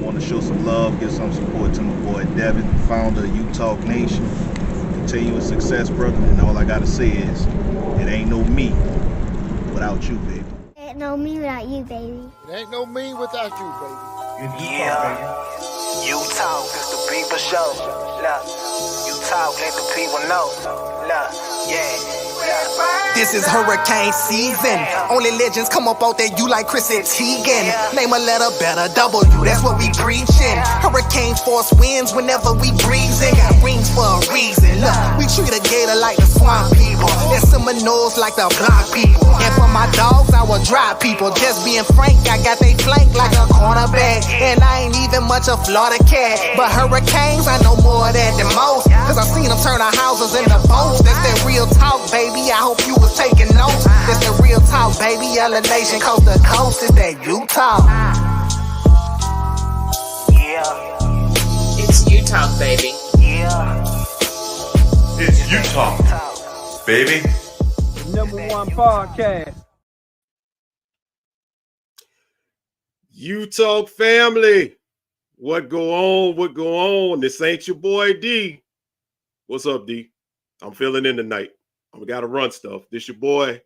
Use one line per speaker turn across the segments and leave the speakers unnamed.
want to show some love, give some support to my boy Devin, founder of U-Talk Nation. Continuous success, brother. And all I got to say is, it ain't no me without you, baby.
It ain't no me without you, baby.
It ain't no me without you, baby.
Yeah, you talk, it's the people show. Look, you talk, let the people know. Look, yeah.
This is hurricane season. Only legends come up out there, you like Chris and Teigen. Name a letter better, W, that's what we preaching. Hurricane force winds whenever we breezing. Got rings for a reason. Look, we treat a gator like the swamp people. And Seminoles like the block people. And for my dogs, I will drive people. Just being frank, I got they flank like a cornerback. And I ain't even much a Florida cat. But hurricanes, I know more of that than most. Cause I seen them turn our houses into boats. That's that real talk, baby. I hope you was taking notes. That's the real talk, baby. Yellow Nation, coast to coast. Is that U-Talk?
Yeah.
It's U-Talk, baby.
Yeah.
It's U-Talk, baby.
#1 podcast.
U-Talk family. What go on? What go on? This ain't your boy D. What's up, D? I'm feeling in tonight. I got to run stuff. This your boy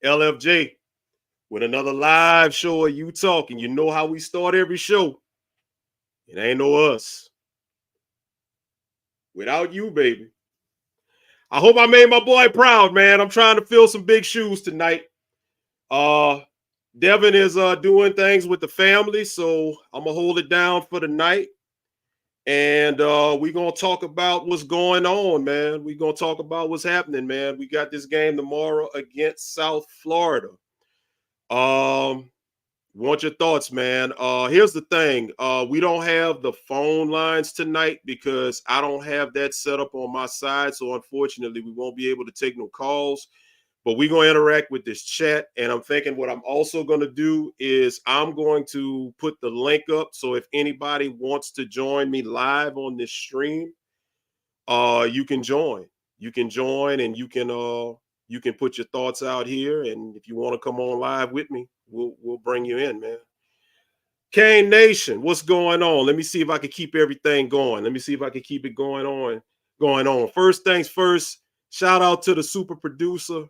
LFJ with another live show of U-Talk. And you know how we start every show. It ain't no us. Without you, baby. I hope I made my boy proud, man. I'm trying to fill some big shoes tonight. Devin is doing things with the family, so I'm going to hold it down for the night. And we're going to talk about what's going on, man. We're going to talk about what's happening, man. We got this game tomorrow against South Florida. Want your thoughts, man. Here's the thing. We don't have the phone lines tonight because I don't have that set up on my side. So, unfortunately, we won't be able to take no calls. But we're going to interact with this chat. And I'm thinking what I'm also going to do is I'm going to put the link up. So if anybody wants to join me live on this stream, you can join. You can join and you can put your thoughts out here. And if you want to come on live with me, we'll bring you in, man. Kane Nation, what's going on? Let me see if I can keep everything going. Let me see if I can keep it going on. First things first, shout out to the super producer,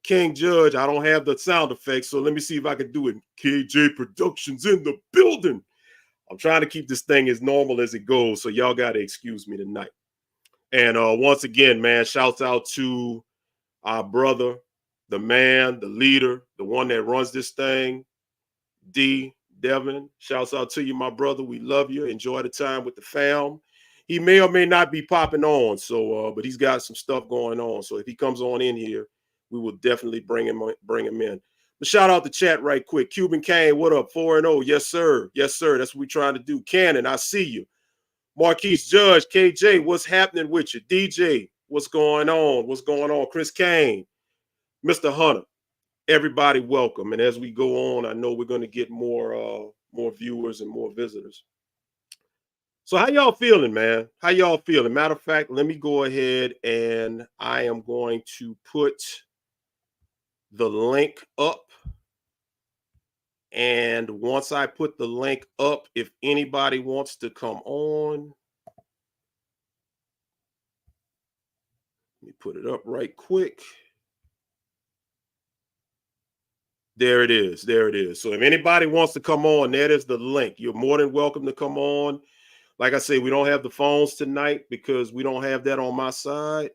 King Judge. I don't have the sound effects, so let me see if I can do it. KJ Productions in the building. I'm trying to keep this thing as normal as it goes, so y'all got to excuse me tonight. And once again, man, shouts out to our brother, the man, the leader, the one that runs this thing, D. Devin. Shouts out to you, my brother. We love you. Enjoy the time with the fam. He may or may not be popping on, so but he's got some stuff going on. So if he comes on in here, we will definitely bring him in. But shout out the chat right quick. Cuban Kane, what up? 4-0. Yes, sir. Yes, sir. That's what we're trying to do. Cannon, I see you. Marquise Judge, KJ, what's happening with you? DJ, what's going on? What's going on? Chris Kane, Mr. Hunter, everybody welcome. And as we go on, I know we're going to get more viewers and more visitors. So how y'all feeling, man? How y'all feeling? Matter of fact, let me go ahead and I am going to put the link up. And once I put the link up, if anybody wants to come on, let me put it up right quick. There it is. There it is. So if anybody wants to come on, that is the link. You're more than welcome to come on. Like I say, we don't have the phones tonight because we don't have that on my side.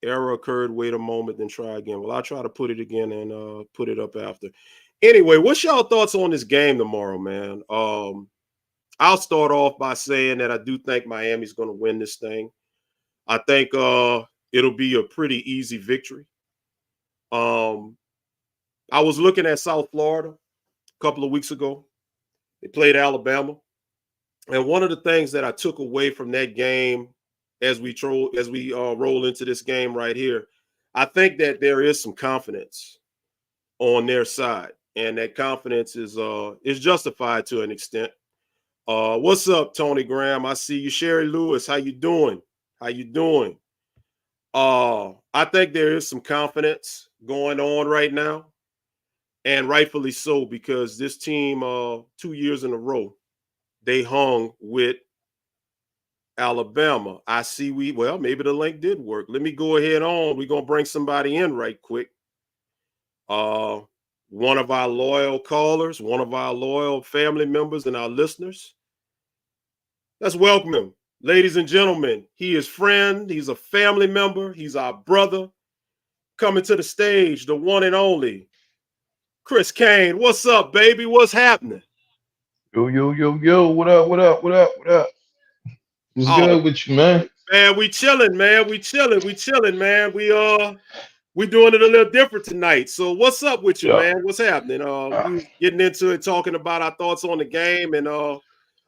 Error occurred. Wait a moment, then try again. Well, I'll try to put it again and put it up after. Anyway, what's y'all thoughts on this game tomorrow, man? I'll start off by saying that I do think Miami's going to win this thing. I think it'll be a pretty easy victory. I was looking at South Florida a couple of weeks ago. They played Alabama. And one of the things that I took away from that game as we roll into this game right here, I think that there is some confidence on their side. And that confidence is justified to an extent. What's up, Tony Graham? I see you. Sherry Lewis, how you doing? How you doing? I think there is some confidence going on right now. and rightfully so, because this team 2 years in a row, they hung with Alabama. I see well, maybe the link did work. Let me go ahead on. We're going to bring somebody in right quick. One of our loyal callers, one of our loyal family members and our listeners. Let's welcome him. Ladies and gentlemen, he is friend. He's a family member. He's our brother. Coming to the stage, the one and only Chris Kane. What's up, baby? What's happening?
Yo, yo, yo, yo. What up, what up, what up, what up? What's good with you, man?
Man, we chilling, man. We chilling, man. We doing it a little different tonight. So what's up with you, man? What's happening? We getting into it, talking about our thoughts on the game. And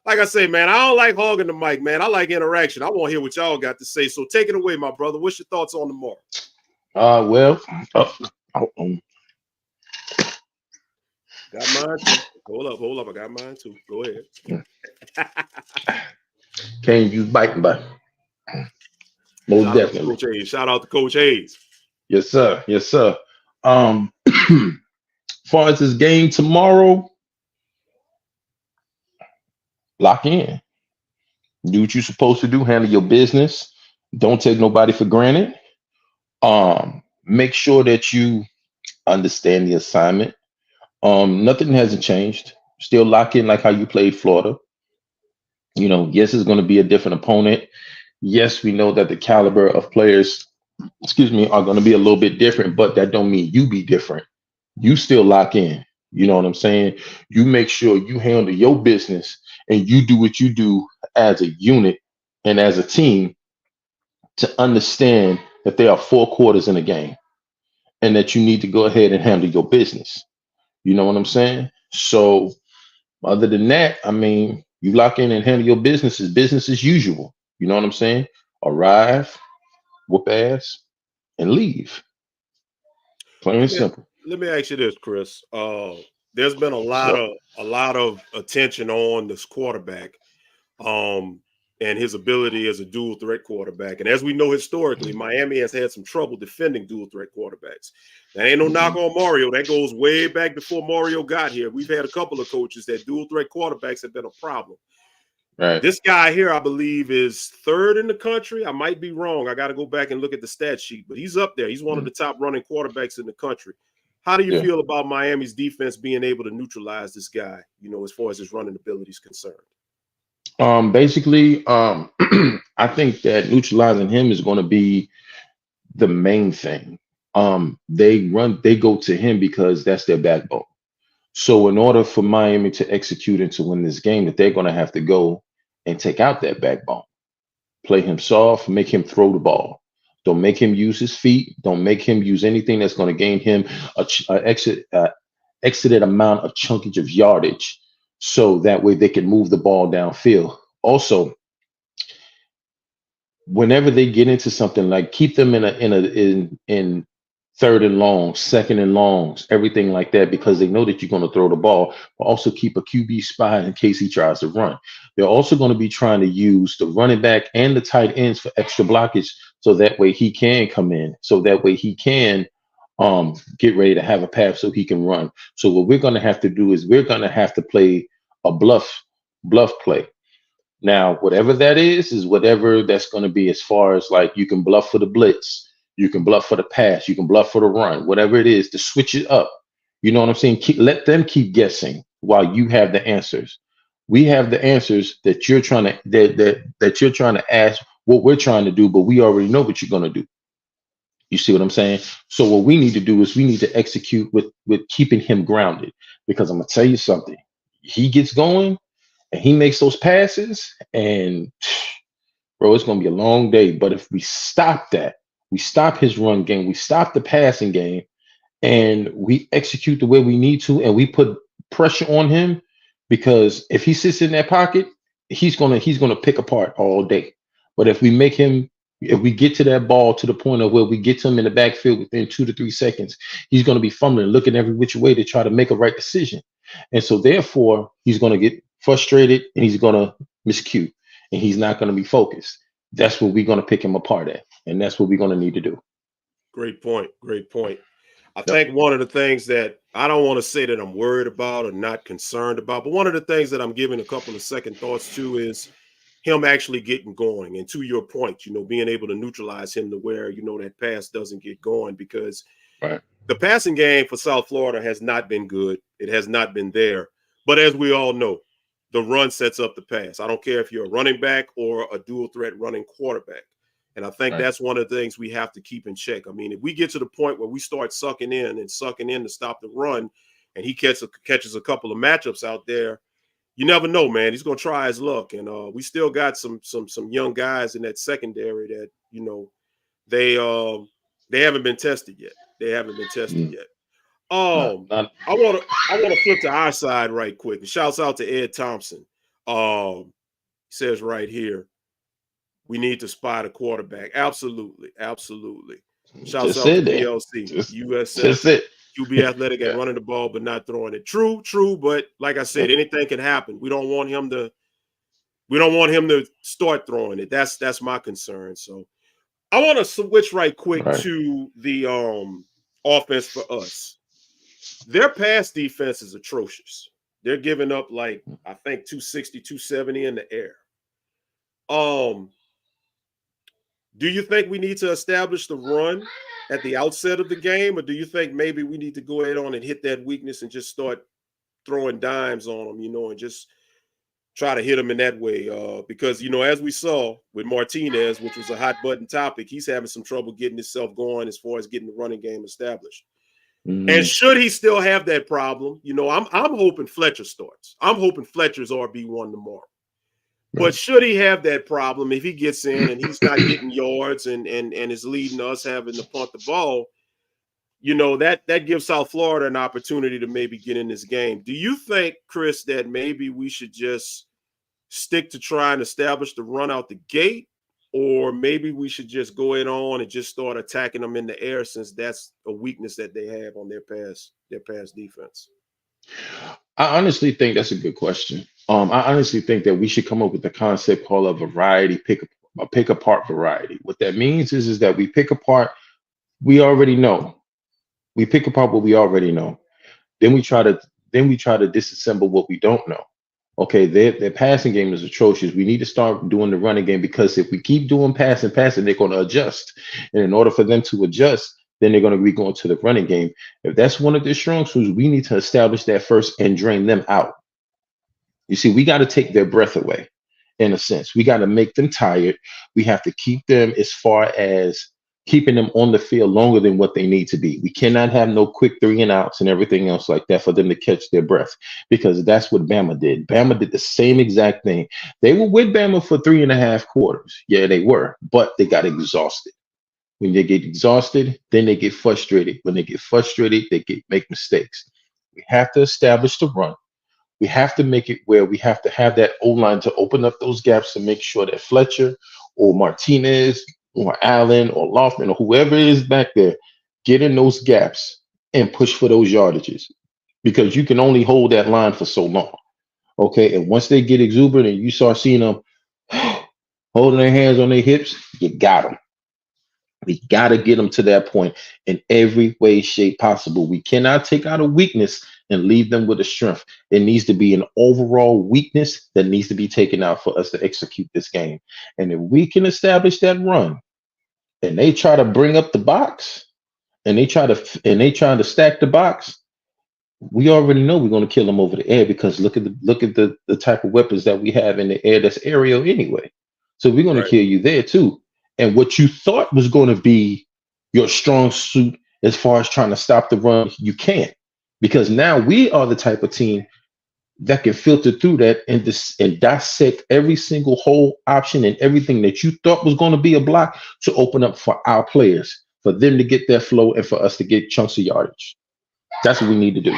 like I say, man, I don't like hogging the mic, man. I like interaction. I want to hear what y'all got to say. So take it away, my brother. What's your thoughts on tomorrow? Got mine too. Hold up. I got mine too. Go ahead.
Can't use biting by. Most definitely.
Shout out to Coach Hayes.
Yes, sir. Yes, sir. As far as this game tomorrow, lock in. Do what you're supposed to do. Handle your business. Don't take nobody for granted. Make sure that you understand the assignment. Nothing hasn't changed. Still lock in like how you played Florida. You know, yes, it's going to be a different opponent. Yes, we know that the caliber of players, are going to be a little bit different, but that don't mean you be different. You still lock in. You know what I'm saying? You make sure you handle your business and you do what you do as a unit and as a team to understand that there are 4 quarters in a game and that you need to go ahead and handle your business. You know what I'm saying? So other than that, I mean, you lock in and handle your business as usual. You know what I'm saying? Arrive, whoop ass, and leave. Plain and simple.
Let me ask you this, Chris. There's been a lot of attention on this quarterback, and his ability as a dual threat quarterback. And as we know historically, Miami has had some trouble defending dual threat quarterbacks. That ain't no knock on Mario. That goes way back before Mario got here. We've had a couple of coaches that dual threat quarterbacks have been a problem.
Right.
This guy here, I believe, is 3rd in the country. I might be wrong. I got to go back and look at the stat sheet, but he's up there. He's one of the top running quarterbacks in the country. How do you feel about Miami's defense being able to neutralize this guy, you know, as far as his running ability is concerned?
Basically, I think that neutralizing him is going to be the main thing. They go to him because that's their backbone. So in order for Miami to execute and to win this game, that they're going to have to go and take out that backbone, play him soft, make him throw the ball. Don't make him use his feet. Don't make him use anything that's going to gain him exited amount of chunkage of yardage, so that way they can move the ball downfield. Also, whenever they get into something, like keep them in 3rd and long, 2nd and longs, everything like that, because they know that you're going to throw the ball, but also keep a QB spot in case he tries to run. They're also going to be trying to use the running back and the tight ends for extra blockage, so that way he can come in, so that way he can get ready to have a pass so he can run. So what we're going to have to do is we're going to have to play a bluff play. Now, whatever that is whatever that's going to be, as far as like you can bluff for the blitz, you can bluff for the pass, you can bluff for the run, whatever it is, to switch it up. You know what I'm saying? Let them keep guessing while you have the answers. We have the answers that you're trying to that you're trying to ask what we're trying to do, but we already know what you're going to do. You see what I'm saying? So what we need to do is we need to execute with keeping him grounded, because I'm going to tell you something. He gets going and he makes those passes, and bro, it's going to be a long day. But if we stop that, we stop his run game, we stop the passing game, and we execute the way we need to, and we put pressure on him, because if he sits in that pocket, he's gonna pick apart all day. But if we get to that ball to the point of where we get to him in the backfield within 2 to 3 seconds, he's going to be fumbling, looking every which way to try to make a right decision. And so therefore, he's going to get frustrated and he's going to miscue, and he's not going to be focused. That's what we're going to pick him apart at. And that's what we're going to need to do.
Great point. I think one of the things that I don't want to say that I'm worried about or not concerned about, but one of the things that I'm giving a couple of second thoughts to is him actually getting going. And to your point, being able to neutralize him to where, that pass doesn't get going, because the passing game for South Florida has not been good. It has not been there. But as we all know, the run sets up the pass. I don't care if you're a running back or a dual threat running quarterback. And I think that's one of the things we have to keep in check. I mean, if we get to the point where we start sucking in to stop the run, and he catches a couple of matchups out there, you never know, man. He's going to try his luck. And we still got some young guys in that secondary that, they haven't been tested yet. They haven't been tested yet. I want to flip to our side right quick. And shouts out to Ed Thompson. He says right here, we need to spot a quarterback. Absolutely. Shouts out to PLC, USF, QB athletic at running the ball but not throwing it. True. But like I said, anything can happen. We don't want him to start throwing it. That's my concern. So I want to switch right quick to the offense for us. Their pass defense is atrocious. They're giving up I think 260, 270 in the air. Do you think we need to establish the run at the outset of the game, or do you think maybe we need to go ahead on and hit that weakness and just start throwing dimes on them, and just try to hit them in that way? Because, as we saw with Martinez, which was a hot button topic, he's having some trouble getting himself going as far as getting the running game established. And should he still have that problem, I'm hoping Fletcher starts. I'm hoping Fletcher's RB1 tomorrow. But should he have that problem, if he gets in and he's not getting yards and is leading us having to punt the ball, that gives South Florida an opportunity to maybe get in this game. Do you think, Chris, that maybe we should just stick to try and establish the run out the gate, or maybe we should just go in on and just start attacking them in the air, since that's a weakness that they have on their pass defense?
I honestly think that's a good question. I honestly think that we should come up with a concept called a variety pick apart variety. What that means is that we pick apart we already know. We pick apart what we already know. Then we try to disassemble what we don't know. Okay, their passing game is atrocious. We need to start doing the running game, because if we keep doing passing, they're going to adjust. And in order for them to adjust, then they're going to be going to the running game. If that's one of their strong suits, we need to establish that first and drain them out. You see, we got to take their breath away, in a sense. We got to make them tired. We have to keep them as far as keeping them on the field longer than what they need to be. We cannot have no quick 3 and outs and everything else like that for them to catch their breath, because that's what Bama did. Bama did the same exact thing. They were with Bama for 3.5 quarters. Yeah, they were, but they got exhausted. When they get exhausted, then they get frustrated. When they get frustrated, they make mistakes. We have to establish the run. We have to make it where we have to have that O-line to open up those gaps to make sure that Fletcher or Martinez or Allen or Lofton or whoever is back there get in those gaps and push for those yardages, because you can only hold that line for so long. Okay, and once they get exuberant and you start seeing them holding their hands on their hips, you got them. We got to get them to that point in every way, shape possible. We cannot take out a weakness and leave them with a strength. It needs to be an overall weakness that needs to be taken out for us to execute this game. And if we can establish that run, and they try to bring up the box, and they try to stack the box, we already know we're going to kill them over the air, because look at the type of weapons that we have in the air that's aerial anyway. So we're going to kill you there too. And what you thought was going to be your strong suit as far as trying to stop the run, you can't, because now we are the type of team that can filter through that and dissect every single whole option and everything that you thought was going to be a block to open up for our players, for them to get their flow and for us to get chunks of yardage. That's what we need to do.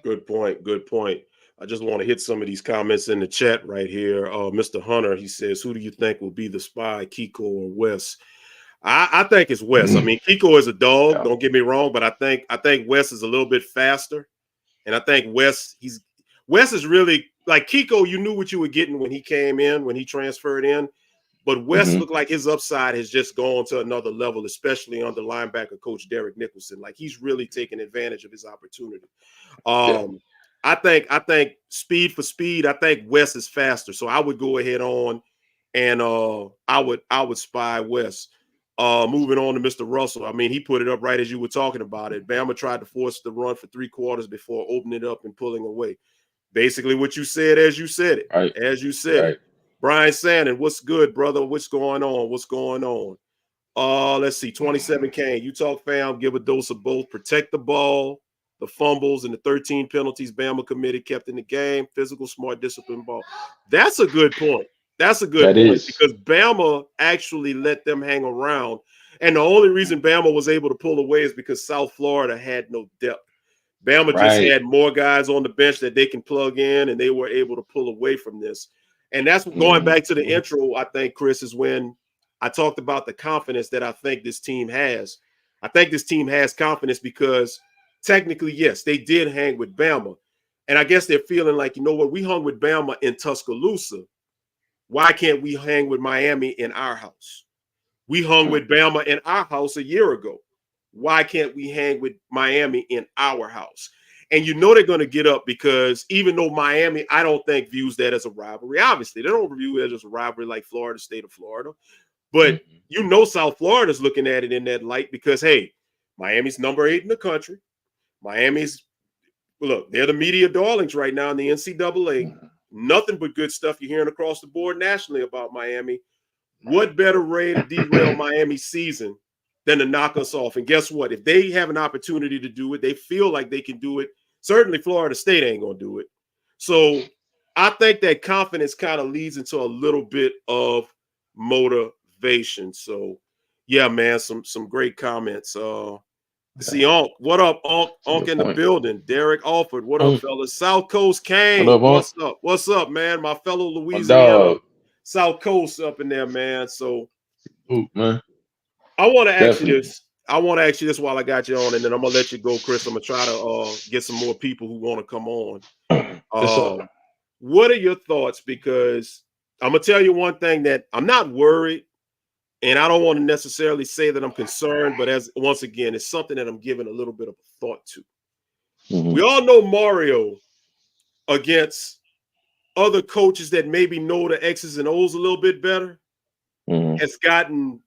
Good point. I just want to hit some of these comments in the chat right here. Mr. Hunter, he says, who do you think will be the spy, Kiko or Wes? I think it's Wes. I mean, Kiko is a dog, don't get me wrong, but I think Wes is a little bit faster. And I think Wes is really like Kiko. You knew what you were getting when he came in, when he transferred in. But West looked like his upside has just gone to another level, especially under linebacker coach Derek Nicholson. Like he's really taking advantage of his opportunity. I think speed for speed, I think West is faster. So I would go ahead on and I would spy West. Moving on to Mr. Russell. I mean, he put it up right as you were talking about it. Bama tried to force the run for 3 quarters before opening it up and pulling away. Basically what you said as you said it.
Right.
As you said it. Brian Sandon, what's good, brother? What's going on? What's going on? Let's see. 27 Kane. You talk fam, give a dose of both. Protect the ball, the fumbles, and the 13 penalties Bama committed kept in the game. Physical, smart, disciplined ball. That's a good point. That's a good point because Bama actually let them hang around. And the only reason Bama was able to pull away is because South Florida had no depth. Bama just had more guys on the bench that they can plug in, and they were able to pull away from this. And that's going back to the intro, I think, Chris, is when I talked about the confidence that I think this team has. I think this team has confidence because technically, yes, they did hang with Bama. And I guess they're feeling like, you know what, we hung with Bama in Tuscaloosa. Why can't we hang with Miami in our house? We hung with Bama in our house a year ago. Why can't we hang with Miami in our house? And you know they're going to get up because even though Miami, I don't think views that as a rivalry. Obviously, they don't view it as a rivalry like Florida, state of Florida. But you know South Florida's looking at it in that light because, hey, Miami's number 8 in the country. Miami's, look, they're the media darlings right now in the NCAA. Nothing but good stuff you're hearing across the board nationally about Miami. What better way to derail Miami's season than to knock us off? And guess what? If they have an opportunity to do it, they feel like they can do it. Certainly Florida State ain't going to do it. So I think that confidence kind of leads into a little bit of motivation. So, yeah, man, some great comments. See, Onk, what up, Onk in the building. Derek Alford, what up, fellas? South Coast Kane, what's up? What's up, man? My fellow Louisiana South Coast up in there, man. So,
man.
I want to ask you this. I want to ask you this while I got you on, and then I'm gonna let you go, Chris. I'm gonna try to get some more people who want to come on. What are your thoughts? Because I'm gonna tell you one thing that I'm not worried, and I don't want to necessarily say that I'm concerned, but as once again, it's something that I'm giving a little bit of thought to. We all know Mario against other coaches that maybe know the X's and O's a little bit better has gotten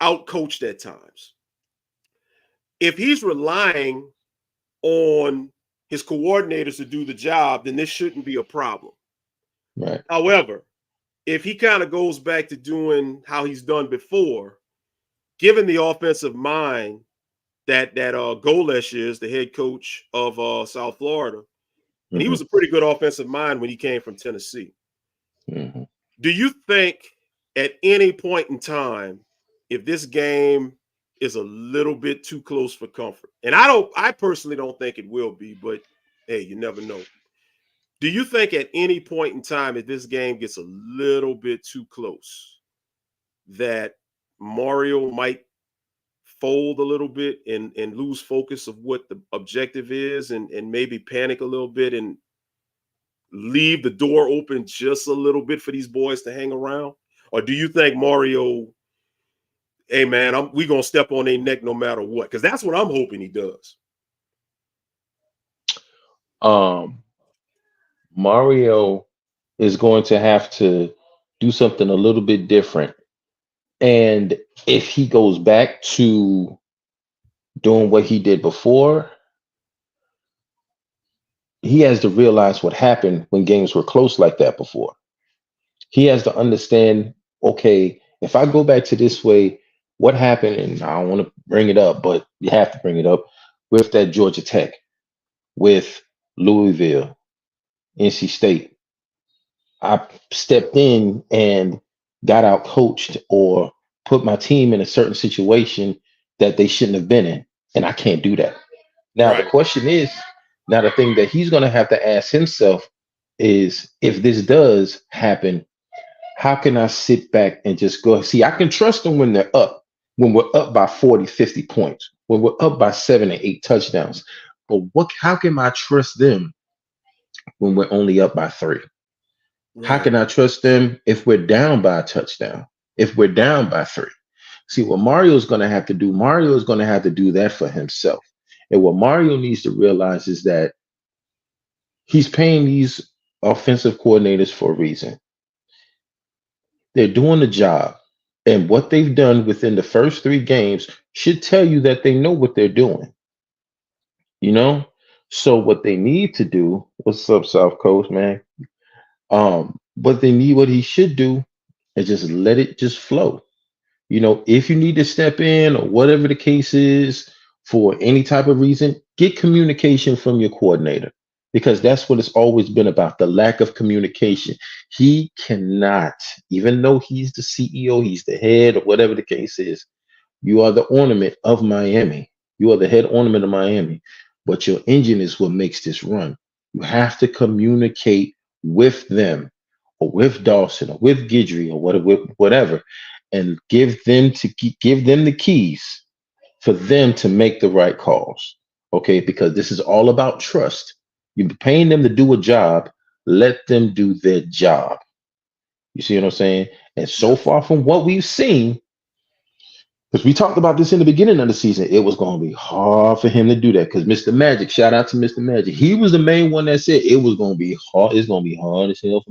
out-coached at times. If he's relying on his coordinators to do the job, then this shouldn't be a problem.
Right.
However, if he kind of goes back to doing how he's done before, given the offensive mind that Golesh is, the head coach of South Florida, and he was a pretty good offensive mind when he came from Tennessee. Do you think at any point in time, if this game is a little bit too close for comfort, and I personally don't think it will be, but hey, you never know. Do you think at any point in time, if this game gets a little bit too close, that Mario might fold a little bit and lose focus of what the objective is and maybe panic a little bit and leave the door open just a little bit for these boys to hang around? Or do you think Mario, hey, man, we're going to step on their neck no matter what? Because that's what I'm hoping he does.
Mario is going to have to do something a little bit different. And if he goes back to doing what he did before, he has to realize what happened when games were close like that before. He has to understand, okay, if I go back to this way, what happened? And I don't want to bring it up, but you have to bring it up with that Georgia Tech, with Louisville, NC State. I stepped in and got out coached or put my team in a certain situation that they shouldn't have been in. And I can't do that. Now, the question is, now the thing that he's going to have to ask himself is, if this does happen, how can I sit back and just go? See, I can trust them when they're up, when we're up by 40, 50 points, when we're up by 7 or 8 touchdowns. But how can I trust them when we're only up by 3? How can I trust them if we're down by a touchdown? if we're down by 3. See, what Mario is going to have to do, Mario is going to have to do that for himself. And what Mario needs to realize is that he's paying these offensive coordinators for a reason. They're doing the job. And what they've done within the first 3 games should tell you that they know what they're doing. You know? So what they need to do, what's up, South Coast, man? What he should do is just let it just flow. You know, if you need to step in or whatever the case is for any type of reason, get communication from your coordinator, because that's what it's always been about, the lack of communication. He cannot, even though he's the CEO, he's the head, or whatever the case is, you are the ornament of Miami. You are the head ornament of Miami, but your engine is what makes this run. You have to communicate with them, or with Dawson, or with Guidry, or whatever, and give them the keys for them to make the right calls. Okay, because this is all about trust. You're paying them to do a job. Let them do their job. You see what I'm saying? And so far from what we've seen, because we talked about this in the beginning of the season, it was going to be hard for him to do that. Because Mr. Magic, shout out to Mr. Magic, he was the main one that said it was going to be hard. It's going to be hard as hell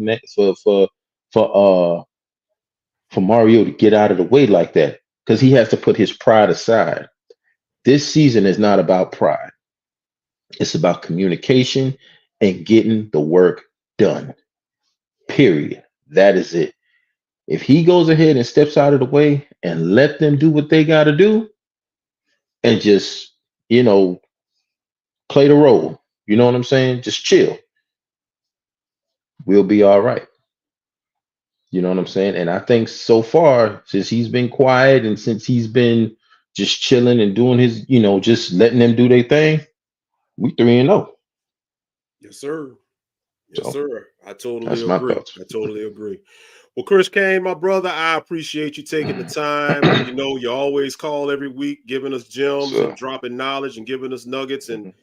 for Mario to get out of the way like that, because he has to put his pride aside. This season is not about pride. It's about communication and getting the work done. Period. That is it. If he goes ahead and steps out of the way and let them do what they got to do and just, play the role, you know what I'm saying? Just chill. We'll be all right. You know what I'm saying? And I think so far, since he's been quiet and since he's been just chilling and doing his, just letting them do their thing, we 3-0.
Yes, sir. Yes,
So,
sir. I totally
that's my
agree.
thoughts.
I totally agree. Well, Chris Kane, my brother, I appreciate you taking the time. You always call every week, giving us gems and dropping knowledge and giving us nuggets, and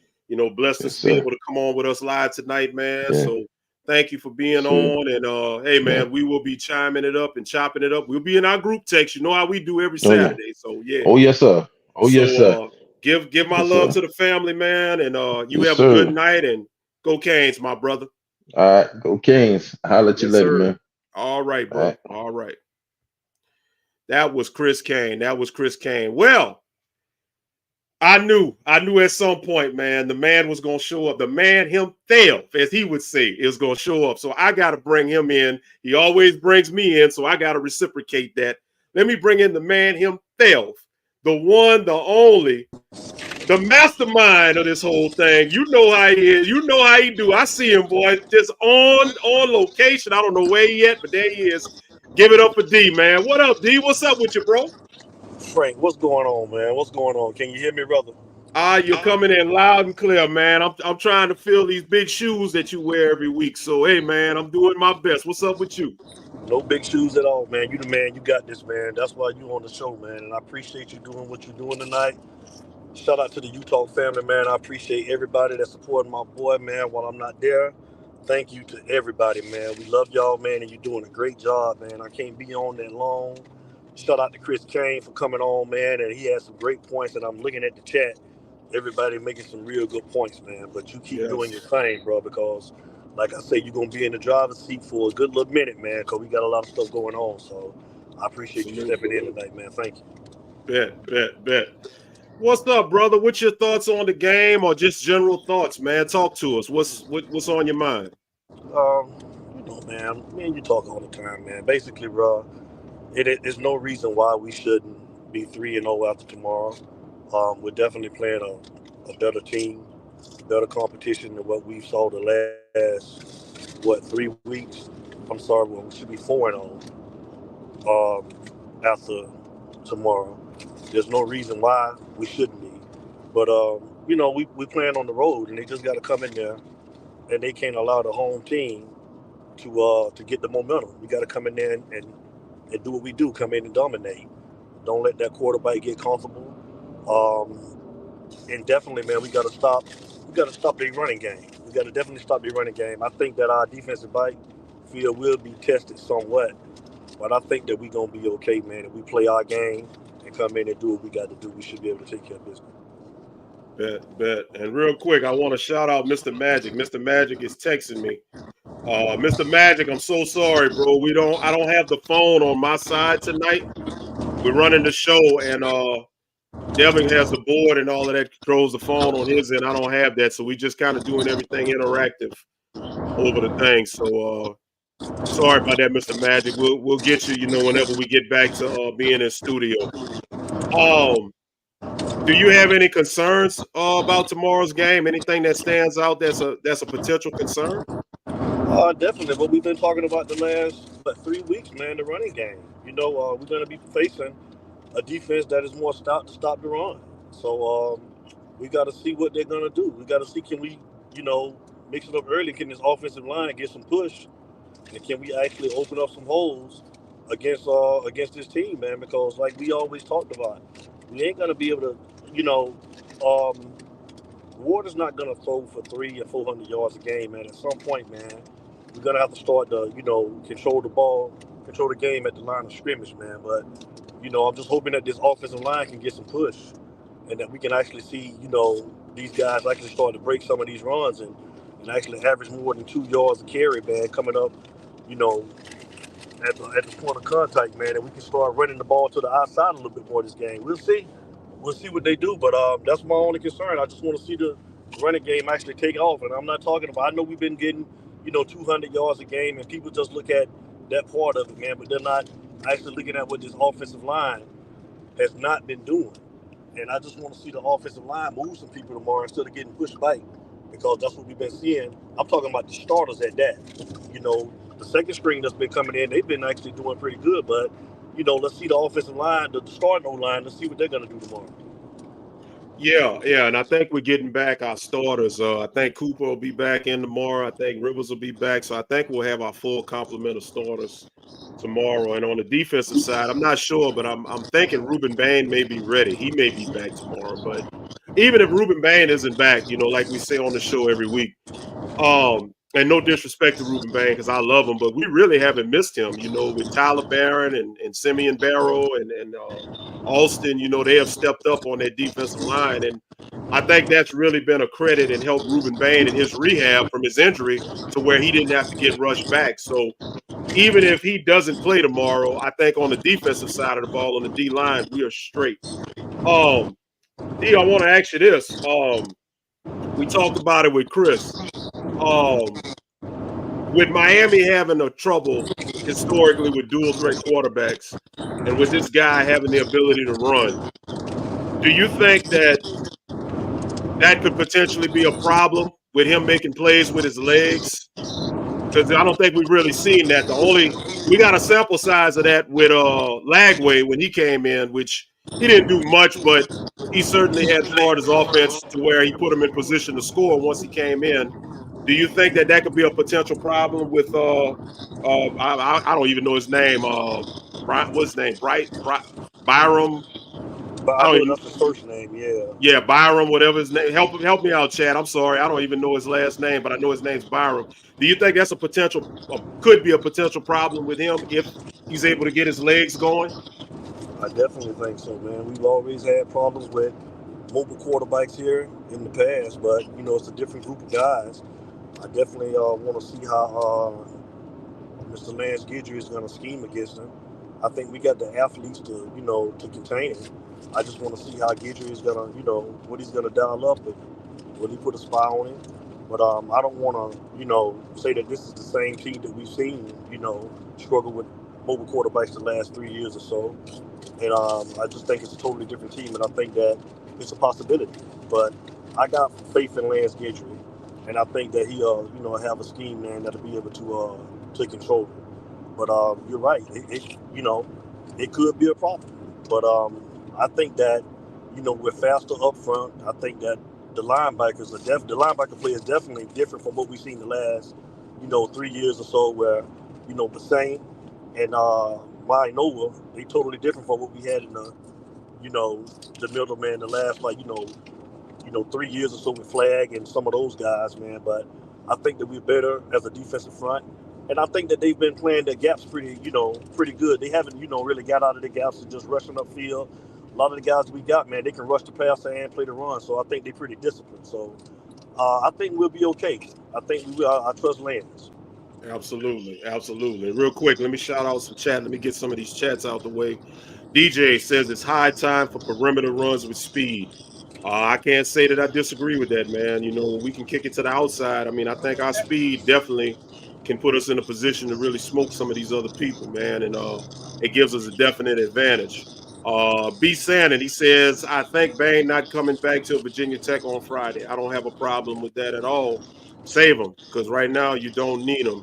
blessed us to be able to come on with us live tonight, man.
Yeah.
So thank you for being on. And hey, man, we will be chiming it up and chopping it up. We'll be in our group text. You know how we do every Saturday. So yeah.
Oh yes, sir. Oh yes, sir.
Give my love to the family, man, and you
Yes,
have
sir.
a good night, and go Canes, my brother.
All right, go Canes. Holla at you later,
sir.
man.
All right, bro. All right. That was Chris Kane. Well, I knew at some point, man, the man was going to show up. The man himself, as he would say, is going to show up. So I got to bring him in. He always brings me in, so I got to reciprocate that. Let me bring in the man himself, the one, the only, the mastermind of this whole thing. You know how he is. You know how he do. I see him, boy, just on location. I don't know where he at, but there he is. Give it up for D, man. What up, D? What's up with you, bro?
Frank, what's going on, man? What's going on? Can you hear me, brother?
You're coming in loud and clear, man. I'm trying to fill these big shoes that you wear every week. So, hey, man, I'm doing my best. What's up with you?
No big shoes at all, man. You the man. You got this, man. That's why you on the show, man. And I appreciate you doing what you're doing tonight. Shout out to the Utah family, man. I appreciate everybody that's supporting my boy, man, while I'm not there. Thank you to everybody, man. We love y'all, man, and you're doing a great job, man. I can't be on that long. Shout out to Chris Kane for coming on, man, and he has some great points, and I'm looking at the chat. Everybody making some real good points, man. But you keep doing your thing, bro, because, like I say, you're going to be in the driver's seat for a good little minute, man, because we got a lot of stuff going on. So I appreciate you stepping in tonight, man. Thank you.
Bet. What's up, brother? What's your thoughts on the game, or just general thoughts, man? Talk to us. What's on your mind?
Man, me and you talk all the time, man. Basically, bro, there's no reason why we shouldn't be 3-0 after tomorrow. We're definitely playing a better team, better competition than what we saw the last 3 weeks. I'm sorry, we should be 4-0 after tomorrow. There's no reason why we shouldn't be. But we playing on the road, and they just got to come in there, and they can't allow the home team to get the momentum. We got to come in there and do what we do, come in and dominate. Don't let that quarterback get comfortable. And definitely, man, we got to stop their running game. We got to definitely stop their running game. I think that our defensive backfield will be tested somewhat But I think that we're going to be okay, man. If we play our game and come in and do what we got to do, we should be able to take care of business.
Bet. And real quick, I want to shout out Mr. Magic. Mr. Magic is texting me. Mr. Magic, I'm so sorry, bro. I don't have the phone on my side tonight. We're running the show, and Devin has the board and all of that, controls the phone on his end. I don't have that, so we just kind of doing everything interactive over the thing. So sorry about that, Mr. Magic. We'll get you, whenever we get back to being in studio. Do you have any concerns about tomorrow's game? Anything that stands out that's a potential concern?
Definitely. What we've been talking about the last 3 weeks, man, the running game. We're going to be facing a defense that is more stout to stop the run. So we got to see what they're going to do. We got to see, can we, mix it up early? Can this offensive line get some push? And can we actually open up some holes against this team, man? Because like we always talked about, we ain't going to be able to, Ward is not going to throw for 300 or 400 yards a game, man. At some point, man, we're going to have to start to, control the ball, control the game at the line of scrimmage, man. But, I'm just hoping that this offensive line can get some push and that we can actually see, these guys actually start to break some of these runs and actually average more than 2 yards a carry, man, coming up, at the point of contact, man, and we can start running the ball to the outside a little bit more this game. We'll see. We'll see what they do, but that's my only concern. I just want to see the running game actually take off, and I'm not talking about, I know we've been getting, 200 yards a game, and people just look at that part of it, man, but they're not actually looking at what this offensive line has not been doing. And I just want to see the offensive line move some people tomorrow instead of getting pushed back, because that's what we've been seeing. I'm talking about the starters at that. The second string that's been coming in, they've been actually doing pretty good, but let's see the offensive line, the starting O-line, let's see what they're going to do tomorrow.
Yeah, and I think we're getting back our starters. I think Cooper will be back in tomorrow. I think Rivers will be back. So I think we'll have our full complement of starters tomorrow. And on the defensive side, I'm not sure, but I'm thinking Ruben Bain may be ready. He may be back tomorrow. But even if Ruben Bain isn't back, like we say on the show every week, and no disrespect to Ruben Bain, because I love him, but we really haven't missed him, with Tyler Barron and Simeon Barrow and Alston, they have stepped up on that defensive line. And I think that's really been a credit and helped Ruben Bain in his rehab from his injury to where he didn't have to get rushed back. So even if he doesn't play tomorrow, I think on the defensive side of the ball, on the D-line, we are straight. D, I want to ask you this. We talked about it with Chris. With Miami having a trouble historically with dual threat quarterbacks and with this guy having the ability to run, do you think that could potentially be a problem with him making plays with his legs? Because I don't think we've really seen that. We got a sample size of that with Lagway when he came in, which he didn't do much, but he certainly had Florida's offense to where he put him in position to score once he came in. Do you think that could be a potential problem with I don't even know his name. What's his name? Byram.
But I know that's his first name, yeah.
Yeah, Byram, whatever his name. Help me out, Chad. I'm sorry, I don't even know his last name, but I know his name's Byram. Do you think that's could be a potential problem with him if he's able to get his legs going?
I definitely think so, man. We've always had problems with mobile quarterbacks here in the past, but it's a different group of guys. I definitely want to see how Mr. Lance Guidry is going to scheme against him. I think we got the athletes to contain him. I just want to see how Guidry is going to, what he's going to dial up and will he put a spy on him. But I don't want to, say that this is the same team that we've seen, struggle with mobile quarterbacks the last 3 years or so. And I just think it's a totally different team, and I think that it's a possibility. But I got faith in Lance Guidry. And I think that he'll, have a scheme, man, that'll be able to control it. But you're right. It could be a problem. But I think that, we're faster up front. I think that the linebackers the linebacker play is definitely different from what we've seen the last, 3 years or so, where, Bassane and Mainoa, they totally different from what we had in the, the middleman the last, 3 years or so with Flag and some of those guys, man. But I think that we're better as a defensive front. And I think that they've been playing their gaps pretty good. They haven't, really got out of the gaps and just rushing upfield. A lot of the guys we got, man, they can rush the passer and play the run. So I think they're pretty disciplined. So I think we'll be okay. I think we will. I trust Landers.
Absolutely, absolutely. Real quick, let me shout out some chat. Let me get some of these chats out the way. DJ says it's high time for perimeter runs with speed. I can't say that I disagree with that, man. When we can kick it to the outside, I mean, I think our speed definitely can put us in a position to really smoke some of these other people, man, and it gives us a definite advantage. B. Sandon, he says, I think Bain not coming back to Virginia Tech on Friday. I don't have a problem with that at all. Save him, because right now you don't need him.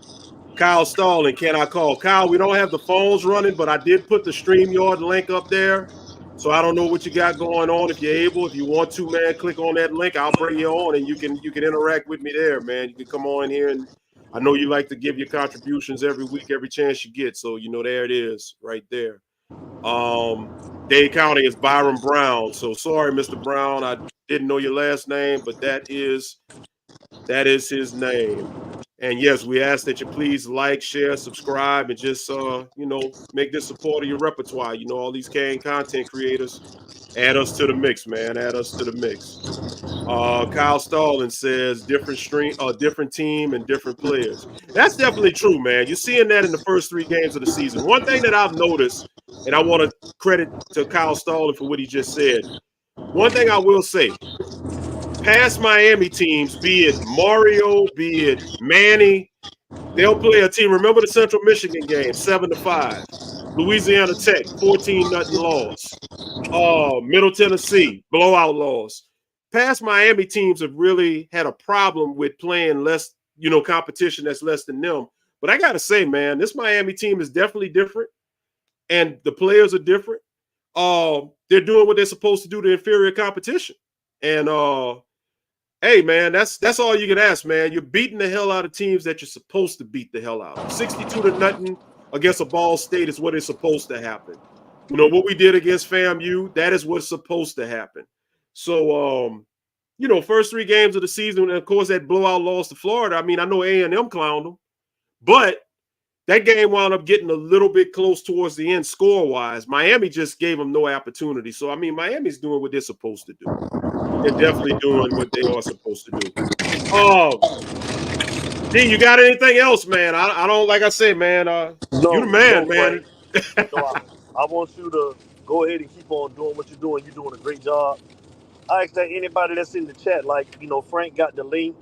Kyle Stalling, can I call? Kyle, we don't have the phones running, but I did put the StreamYard link up there. So I don't know what you got going on. If you're able, if you want to, man, click on that link. I'll bring you on, and you can interact with me there, man. You can come on here, and I know you like to give your contributions every week, every chance you get. So there it is, right there. Dade County is Byron Brown. So sorry, Mr. Brown, I didn't know your last name, but that is his name. And yes, we ask that you please like, share, subscribe, and just make this a part of your repertoire. All these content creators, add us to the mix, man. Add us to the mix. Kyle Stalling says different team and different players. That's definitely true, man. You're seeing that in the first 3 games of the season. One thing that I've noticed, and I want to credit to Kyle Stalling for what he just said. One thing I will say, past Miami teams, be it Mario, be it Manny, they'll play a team. Remember the Central Michigan game, 7-5. Louisiana Tech, 14-0 loss. Middle Tennessee, blowout loss. Past Miami teams have really had a problem with playing less, competition that's less than them. But I got to say, man, this Miami team is definitely different, and the players are different. They're doing what they're supposed to do to inferior competition. And hey, man, that's all you can ask, man. You're beating the hell out of teams that you're supposed to beat the hell out of. 62-0 against a Ball State is what is supposed to happen. What we did against FAMU, that is what's supposed to happen. So, first 3 games of the season, and of course that blowout loss to Florida. I mean, I know A&M clowned them, but that game wound up getting a little bit close towards the end score-wise. Miami just gave them no opportunity. So, I mean, Miami's doing what they're supposed to do. They're definitely doing what they are supposed to do. D, you got anything else, man? I don't, like I say, man, you the man, man.
I want you to go ahead and keep on doing what you're doing. You're doing a great job. I ask that anybody that's in the chat, Frank got the link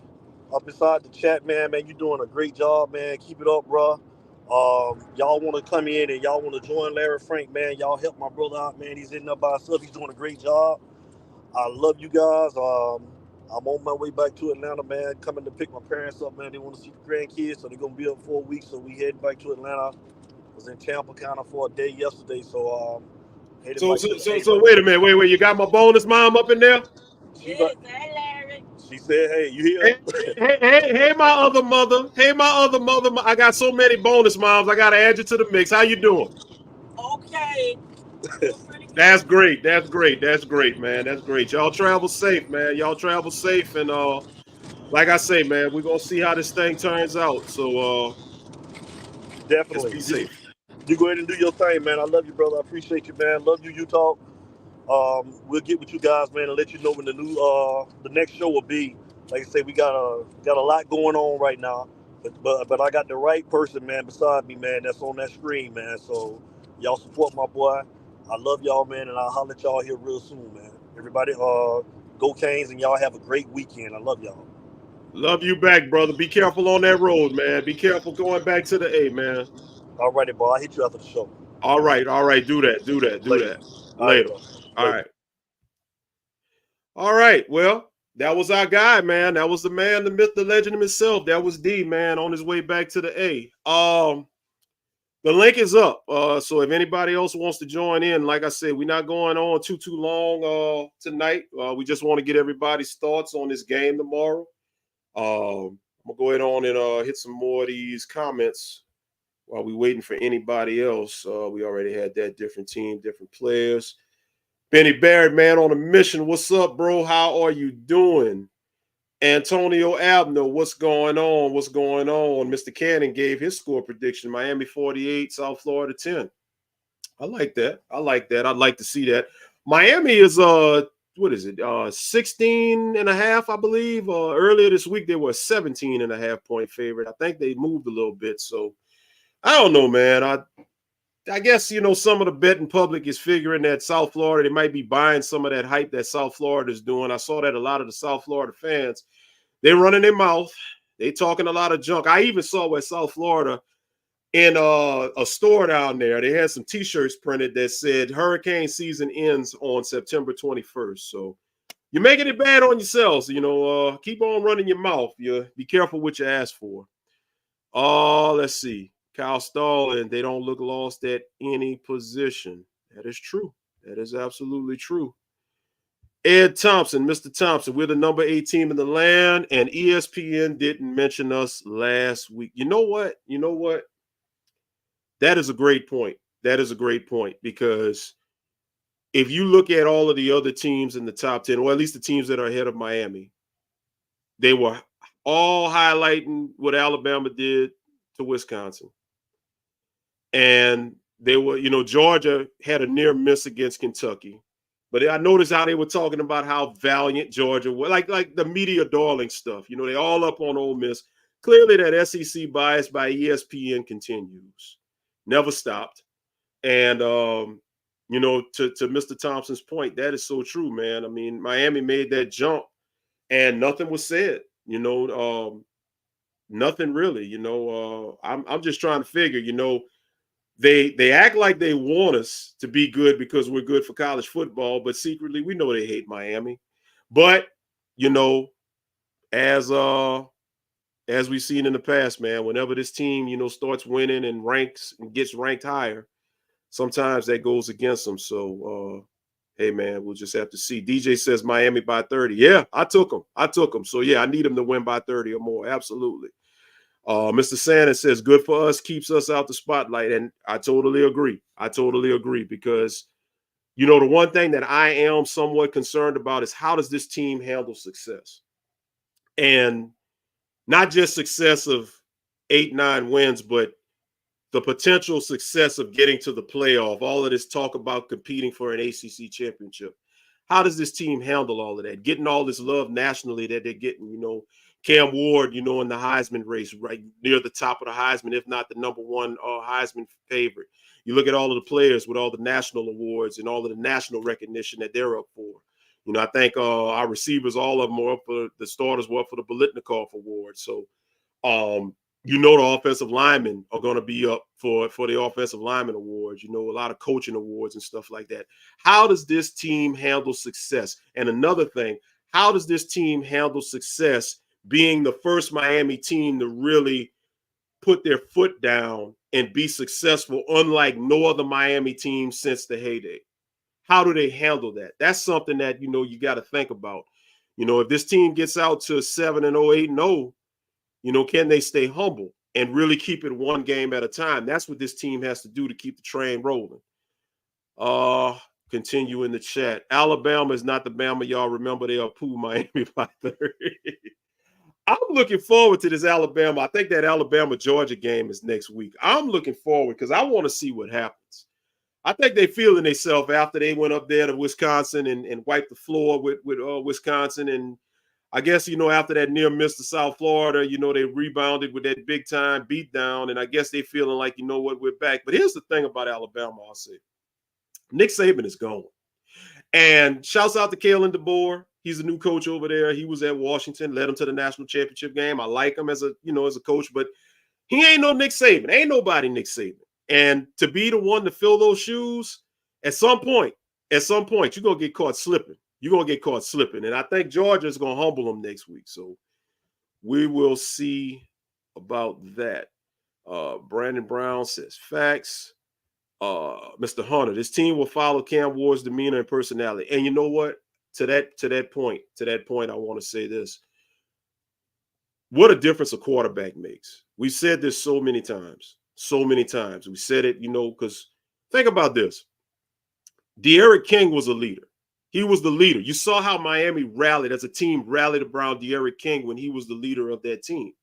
up inside the chat, man. You're doing a great job, man. Keep it up, bro. Y'all want to come in and y'all want to join Larry Frank, man. Y'all help my brother out, man. He's in there by himself. He's doing a great job. I love you guys. I'm on my way back to Atlanta, man. Coming to pick my parents up, man. They want to see the grandkids, so they're gonna be up for a week. So we heading back to Atlanta. Was in Tampa kind of for a day yesterday, so
So wait a minute, wait. You got my bonus mom up in there?
She said, "Hey, you here?"
Hey, my other mother. Hey, my other mother. I got so many bonus moms. I gotta add you to the mix. How you doing?
Okay.
That's great. That's great, man. That's great. Y'all travel safe, man. Y'all travel safe, and like I say, man, we're gonna see how this thing turns out. So
definitely
just be safe.
You go ahead and do your thing, man. I love you, brother. I appreciate you, man. Love you, Utah. We'll get with you guys, man, and let you know when the next show will be. Like I say, we got a lot going on right now, but I got the right person, man, beside me, man. That's on that screen, man. So y'all support my boy. I love y'all, man, and I'll holler at y'all here real soon, man. Everybody, go Canes, and y'all have a great weekend. I love y'all.
Love you back, brother. Be careful on that road, man. Be careful going back to the A, man.
All righty, boy. I'll hit you after the show.
All right. Do that. Later. All right. All right. Well, that was our guy, man. That was the man, the myth, the legend himself. That was D, man, on his way back to the A. The link is up. So if anybody else wants to join in, like I said, we're not going on too long tonight. We just want to get everybody's thoughts on this game tomorrow. I'm gonna go ahead on and hit some more of these comments while we're waiting for anybody else. We already had that different team, different players. Benny Barrett, man, on a mission. What's up, bro? How are you doing? Antonio Abner, what's going on? What's going on? Mr. Cannon gave his score prediction. Miami 48, South Florida 10. I like that. I like that. I'd like to see that. Miami is what is it? 16 and a half, I believe. Earlier this week they were a 17 and a half point favorite. I think they moved a little bit. So I don't know, man. I guess, you know, some of the betting public is figuring that South Florida, they might be buying some of that hype that South Florida is doing. I saw that a lot of the South Florida fans, they're running their mouth. They talking a lot of junk. I even saw where South Florida in a store down there, they had some T-shirts printed that said hurricane season ends on September 21st. So you're making it bad on yourselves. You know, keep on running your mouth. You be careful what you ask for. Let's see. Kyle Stalling, they don't look lost at any position. That is true. That is absolutely true. Ed Thompson, Mr. Thompson, we're the number 8 team in the land, and ESPN didn't mention us last week. You know what? You know what? That is a great point. That is a great point, because if you look at all of the other teams in the top 10, or at least the teams that are ahead of Miami, they were all highlighting what Alabama did to Wisconsin. And they were, you know, Georgia had a near miss against Kentucky. But I noticed how they were talking about how valiant Georgia was, like the media darling stuff. You know, they all up on Ole Miss. Clearly that SEC bias by ESPN continues. Never stopped. And, you know, to Mr. Thompson's point, that is so true, man. I mean, Miami made that jump and nothing was said, you know, nothing really, you know. I'm just trying to figure, you know, they act like they want us to be good because we're good for college football, but secretly we know they hate Miami. But, you know, as we've seen in the past, man, whenever this team, you know, starts winning and ranks and gets ranked higher, sometimes that goes against them. So, hey, man, we'll just have to see. DJ says Miami by 30. Yeah, I took them. So, yeah, I need them to win by 30 or more. Absolutely. Mr. Sanders says, good for us, keeps us out the spotlight. And I totally agree. Because, you know, the one thing that I am somewhat concerned about is how does this team handle success? And not just success of 8-9 wins, but the potential success of getting to the playoff, all of this talk about competing for an ACC championship. How does this team handle all of that? Getting all this love nationally that they're getting, you know, Cam Ward, you know, in the Heisman race, right near the top of the Heisman, if not the number one Heisman favorite. You look at all of the players with all the national awards and all of the national recognition that they're up for. You know, I think our receivers, all of them are up for, the starters were up for the Biletnikoff Award. So, you know, the offensive linemen are going to be up for the offensive lineman awards, you know, a lot of coaching awards and stuff like that. How does this team handle success? And another thing, how does this team handle success being the first Miami team to really put their foot down and be successful, unlike no other Miami team since the heyday? How do they handle that? That's something that, you know, you got to think about. You know, if this team gets out to 7-0, 8-0, you know, can they stay humble and really keep it one game at a time? That's what this team has to do to keep the train rolling. Continue in the chat. Alabama is not the Bama y'all remember. They are poo Miami by 30. I'm looking forward to this Alabama. I think that Alabama-Georgia game is next week. I'm looking forward because I want to see what happens. I think they feeling themselves after they went up there to Wisconsin and wiped the floor with Wisconsin. And I guess, you know, after that near miss to South Florida, you know, they rebounded with that big time beatdown. And I guess they feeling like, you know what, we're back. But here's the thing about Alabama, I'll say. Nick Saban is gone. And shouts out to Kalen DeBoer. He's a new coach over there. He was at Washington, led him to the national championship game. I like him as a coach, but he ain't no Nick Saban. Ain't nobody Nick Saban. And to be the one to fill those shoes, at some point, you're going to get caught slipping. You're going to get caught slipping. And I think Georgia is going to humble them next week. So we will see about that. Brandon Brown says, facts. Mr. Hunter, this team will follow Cam Ward's demeanor and personality. And you know what? To that point, I want to say this. What a difference a quarterback makes. We've said this so many times. We said it, you know, because think about this. De'Aaron King was a leader. He was the leader. You saw how Miami rallied as a team, rallied around De'Aaron King when he was the leader of that team.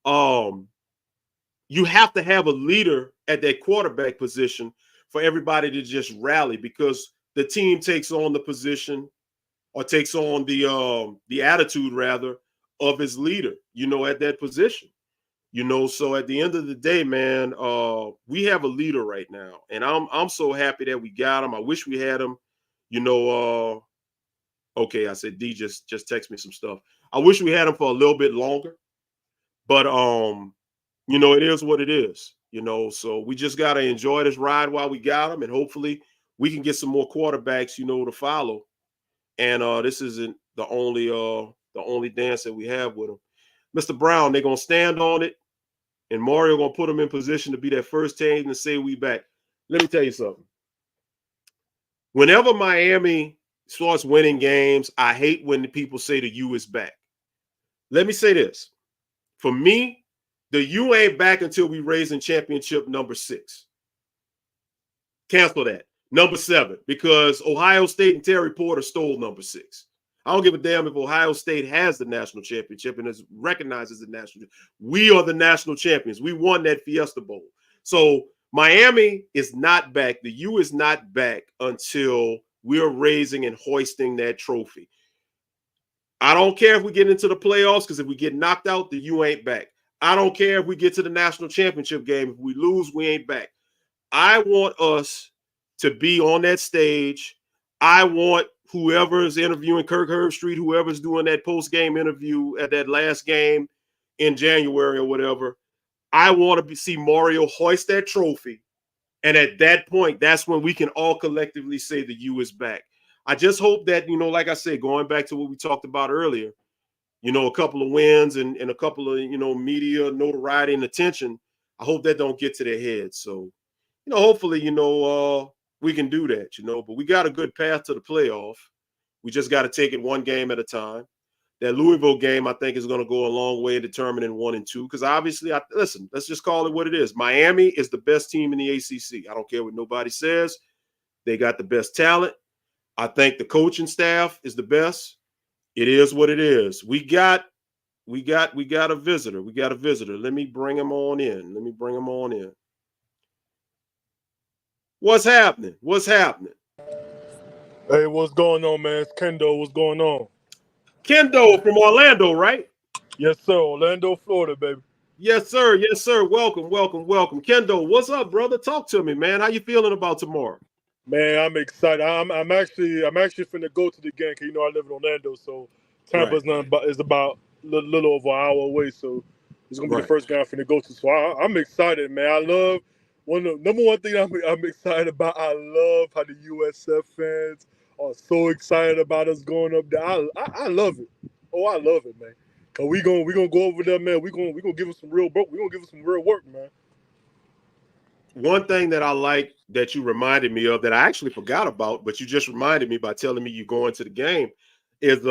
You have to have a leader at that quarterback position for everybody to just rally, because the team takes on the position, or takes on the attitude rather of his leader, at that position. So at the end of the day, man, we have a leader right now, and I'm so happy that we got him. I wish we had him. Okay, I said D just text me some stuff. I wish we had him for a little bit longer, but it is what it is. So we just gotta enjoy this ride while we got him, and hopefully we can get some more quarterbacks, to follow. And this isn't the only dance that we have with him. Mr. Brown, they're gonna stand on it, and Mario gonna put him in position to be that first team to say we back. Let me tell you something. Whenever Miami starts winning games, I hate when the people say the U is back. Let me say this. For me, the U ain't back until we raise in championship number 6. Cancel that. Number 7, because Ohio State and Terry Porter stole number 6. I don't give a damn if Ohio State has the national championship and is recognized as the national. We are the national champions. We won that Fiesta Bowl. So Miami is not back. The U is not back until we're raising and hoisting that trophy. I don't care if we get into the playoffs, because if we get knocked out, the U ain't back. I don't care if we get to the national championship game. If we lose, we ain't back. I want us to be on that stage. I want whoever is interviewing Kirk Herbstreit, whoever's doing that post-game interview at that last game in January or whatever, I want to see Mario hoist that trophy. And at that point, that's when we can all collectively say the U is back. I just hope that, like I said, going back to what we talked about earlier, a couple of wins and a couple of, media notoriety and attention, I hope that don't get to their heads. So, hopefully, we can do that, but we got a good path to the playoff. We just got to take it one game at a time. That Louisville game, I think, is going to go a long way in determining 1 and 2, because obviously, listen, let's just call it what it is. Miami is the best team in the ACC. I don't care what nobody says. They got the best talent. I think the coaching staff is the best. It is what it is. We got a visitor. We got a visitor. Let me bring him on in. What's happening?
Hey, what's going on, man? It's Kendo. What's going on?
Kendo from Orlando, right?
Yes, sir. Orlando, Florida, baby.
Yes, sir. Welcome. Kendo, what's up, brother? Talk to me, man. How you feeling about tomorrow?
Man, I'm excited. I'm actually finna go to the game, because I live in Orlando, so Tampa's is about a little over an hour away. So it's gonna be the first game I'm finna go to. So I'm excited, man. I love number one thing I'm excited about. I love how the USF fans are so excited about us going up there. I love it. Oh, I love it, man. Cause we gonna go over there, man. We gonna give them some real work. We gonna give them some real work, man.
One thing that I like that you reminded me of that I actually forgot about, but you just reminded me by telling me you're going to the game, is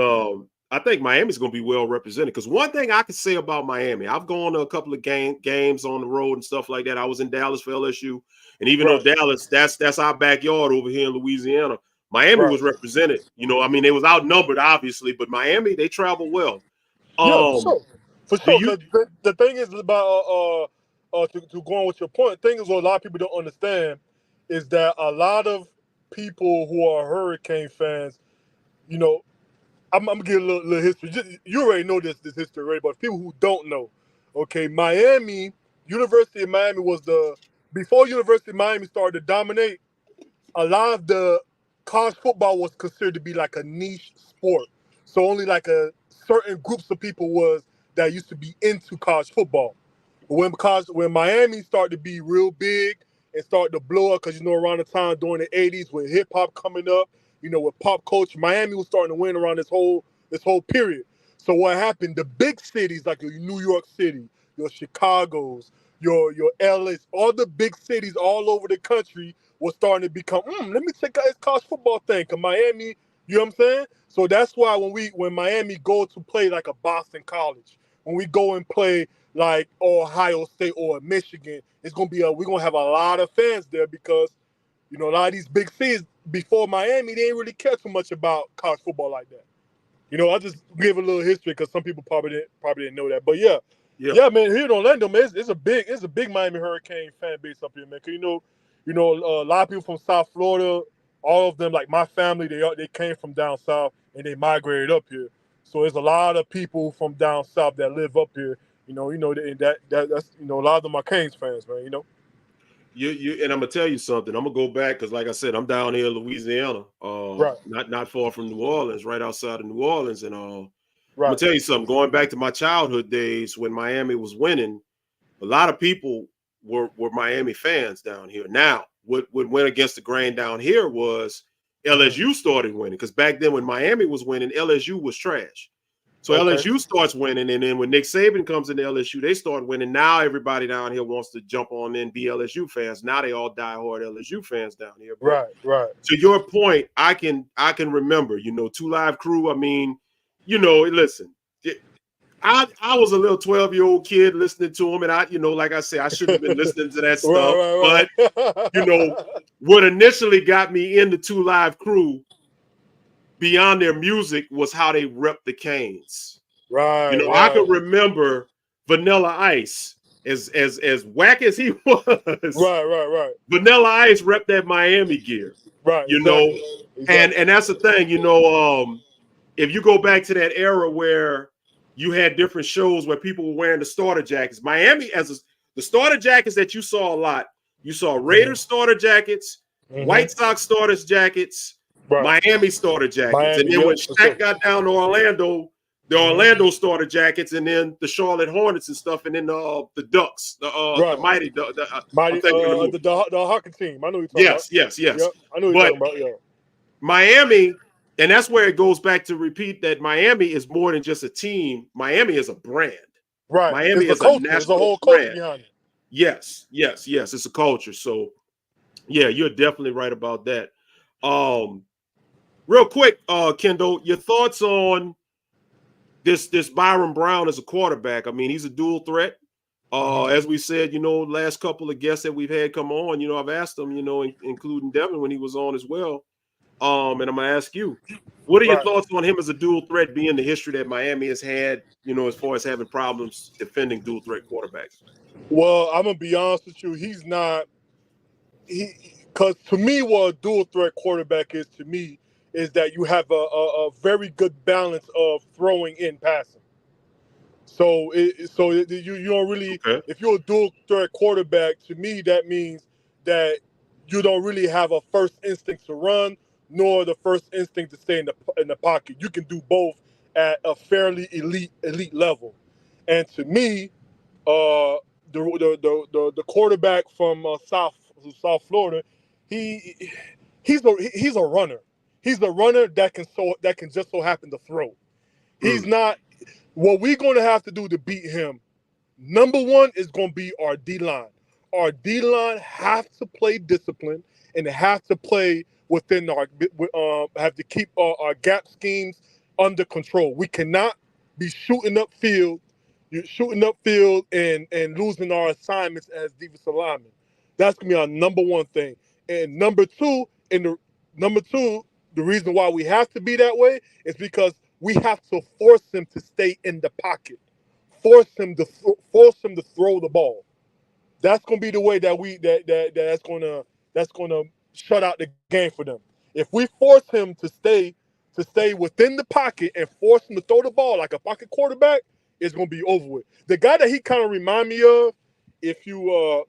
I think Miami's going to be well represented. Because one thing I can say about Miami, I've gone to a couple of games on the road and stuff like that. I was in Dallas for LSU, and even though Dallas, that's our backyard over here in Louisiana, Miami was represented. They was outnumbered, obviously, but Miami, they travel well.
For sure. The thing is about to go on with your point. The thing is, what a lot of people don't understand is that a lot of people who are Hurricane fans, I'm gonna give a little history. You already know this history already, but people who don't know, okay, University of Miami before University of Miami started to dominate. A lot of the college football was considered to be like a niche sport, so only like a certain groups of people that used to be into college football. But when Miami started to be real big and started to blow up, because around the time during the '80s with hip hop coming up, with pop culture, Miami was starting to win around this whole period. So what happened? The big cities like your New York City, your Chicago's, your LA's, all the big cities all over the country was starting to become, let me check out this college football thing. Cause Miami, you know what I'm saying? So that's why when Miami go to play like a Boston College, when we go and play like Ohio State or Michigan, we're gonna have a lot of fans there, because a lot of these big
before Miami, they didn't really care too much about college football like that. You know, I just give a little history because some people probably didn't know that. But yeah, man, here in Orlando, man, it's a big Miami Hurricane fan base up here, man. Cause you know, a lot of people from South Florida, all of them, like my family, they came from down south and they migrated up here. So there's a lot of people from down south that live up here. You know, that's a lot of them are Canes fans, man. You know.
You and I'm gonna tell you something. I'm gonna go back because, like I said, I'm down here in Louisiana,
right,
not far from New Orleans, right outside of New Orleans, and I'm
right.
gonna tell you something. Going back to my childhood days when Miami was winning, a lot of people were Miami fans down here. Now, what went against the grain down here was LSU started winning, because back then when Miami was winning, LSU was trash. So LSU starts winning, and then when Nick Saban comes into LSU, they start winning. Now everybody down here wants to jump on and be LSU fans. Now they all diehard LSU fans down here. But
right.
To your point, I can remember, Two Live Crew. I mean, listen, I was a little 12-year-old kid listening to him, and like I said, I shouldn't have been listening to that stuff.
Right.
But what initially got me into Two Live Crew, beyond their music, was how they rep the Canes.
Right.
I can remember Vanilla Ice, as whack as he was.
Right.
Vanilla Ice rep that Miami gear.
Right.
Exactly. And that's the thing, if you go back to that era where you had different shows where people were wearing the starter jackets, Miami, the starter jackets that you saw a lot, you saw Raiders starter jackets, White Sox starters jackets, Miami starter jackets. And then when Shaq got down to Orlando, the Orlando starter jackets, and then the Charlotte Hornets and stuff, and then the Ducks, the mighty, the
hockey team. I know you're talking about.
Yes.
Yep, I know you're talking about. Yeah.
Miami, and that's where it goes back to repeat that Miami is more than just a team. Miami is a brand.
Right.
Miami is
a
national
There's a whole culture
brand.
behind it.
Yes. It's a culture. So, yeah, you're definitely right about that. Real quick, Kendall, your thoughts on this Byron Brown as a quarterback? I mean, he's a dual threat. As we said, last couple of guests that we've had come on, I've asked them, including Devin when he was on as well. And I'm gonna ask you, what are your thoughts on him as a dual threat, being the history that Miami has had, as far as having problems defending dual threat quarterbacks?
Well, I'm gonna be honest with you, he's not. Because to me, what a dual threat quarterback is to me is that you have a very good balance of throwing and passing. So you don't really, if you're a dual threat quarterback, to me that means that you don't really have a first instinct to run, nor the first instinct to stay in the pocket. You can do both at a fairly elite level. And to me, the quarterback from South Florida, he's a runner. He's a runner that can just so happen to throw. He's not. What we're going to have to do to beat him, number one, is going to be our D-line. Our D-line have to play discipline, and they have to play within have to keep our gap schemes under control. We cannot be shooting upfield and losing our assignments as defensive linemen. That's going to be our number one thing. And number two, the reason why we have to be that way is because we have to force him to stay in the pocket, force him to throw the ball. That's going to be the way that's going to shut out the game for them. If we force him to stay within the pocket and force him to throw the ball like a pocket quarterback, it's going to be over with. The guy that he kind of remind me of, if you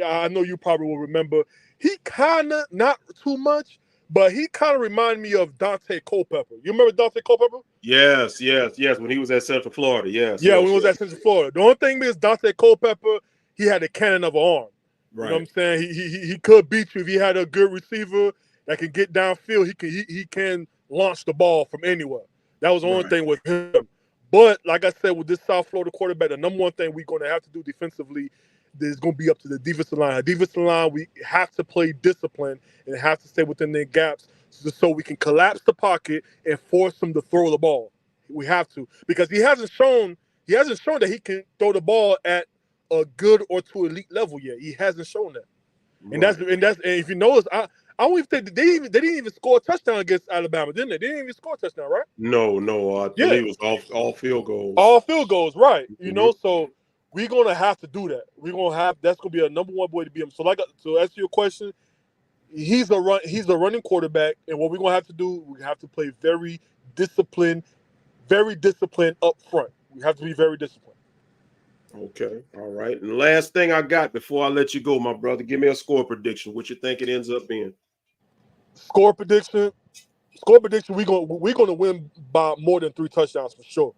I know you probably will remember, he kind of, not too much, but he kind of reminded me of Dante Culpepper. You remember Dante Culpepper?
Yes. When he was at Central Florida, yes.
Yeah, when he was at Central Florida. The only thing is Dante Culpepper, he had a cannon of an arm.
Right.
You know what I'm saying? He could beat you if he had a good receiver that can get downfield. He can launch the ball from anywhere. That was the only thing with him. But like I said, with this South Florida quarterback, the number one thing we're going to have to do defensively is going to be up to the defensive line. The defensive line, we have to play discipline and have to stay within their gaps so we can collapse the pocket and force them to throw the ball. We have to, because he hasn't shown that he can throw the ball at a good or to elite level yet. He hasn't shown that. Right. And if you notice, I don't even think they didn't even score a touchdown against Alabama, didn't they? They didn't even score a touchdown, right?
No, I
Yeah,
believe it was all field goals.
all field goals, right?
Mhm.
So we're gonna have to do that. That's gonna be a number one boy to beat him. So to answer your question, he's a running quarterback, and what we're gonna have to do, we have to play very disciplined up front. We have to be very disciplined.
Okay, all right. And the last thing I got before I let you go, my brother, give me a score prediction. What you think it ends up being?
Score prediction. We're gonna win by more than 3 touchdowns for sure.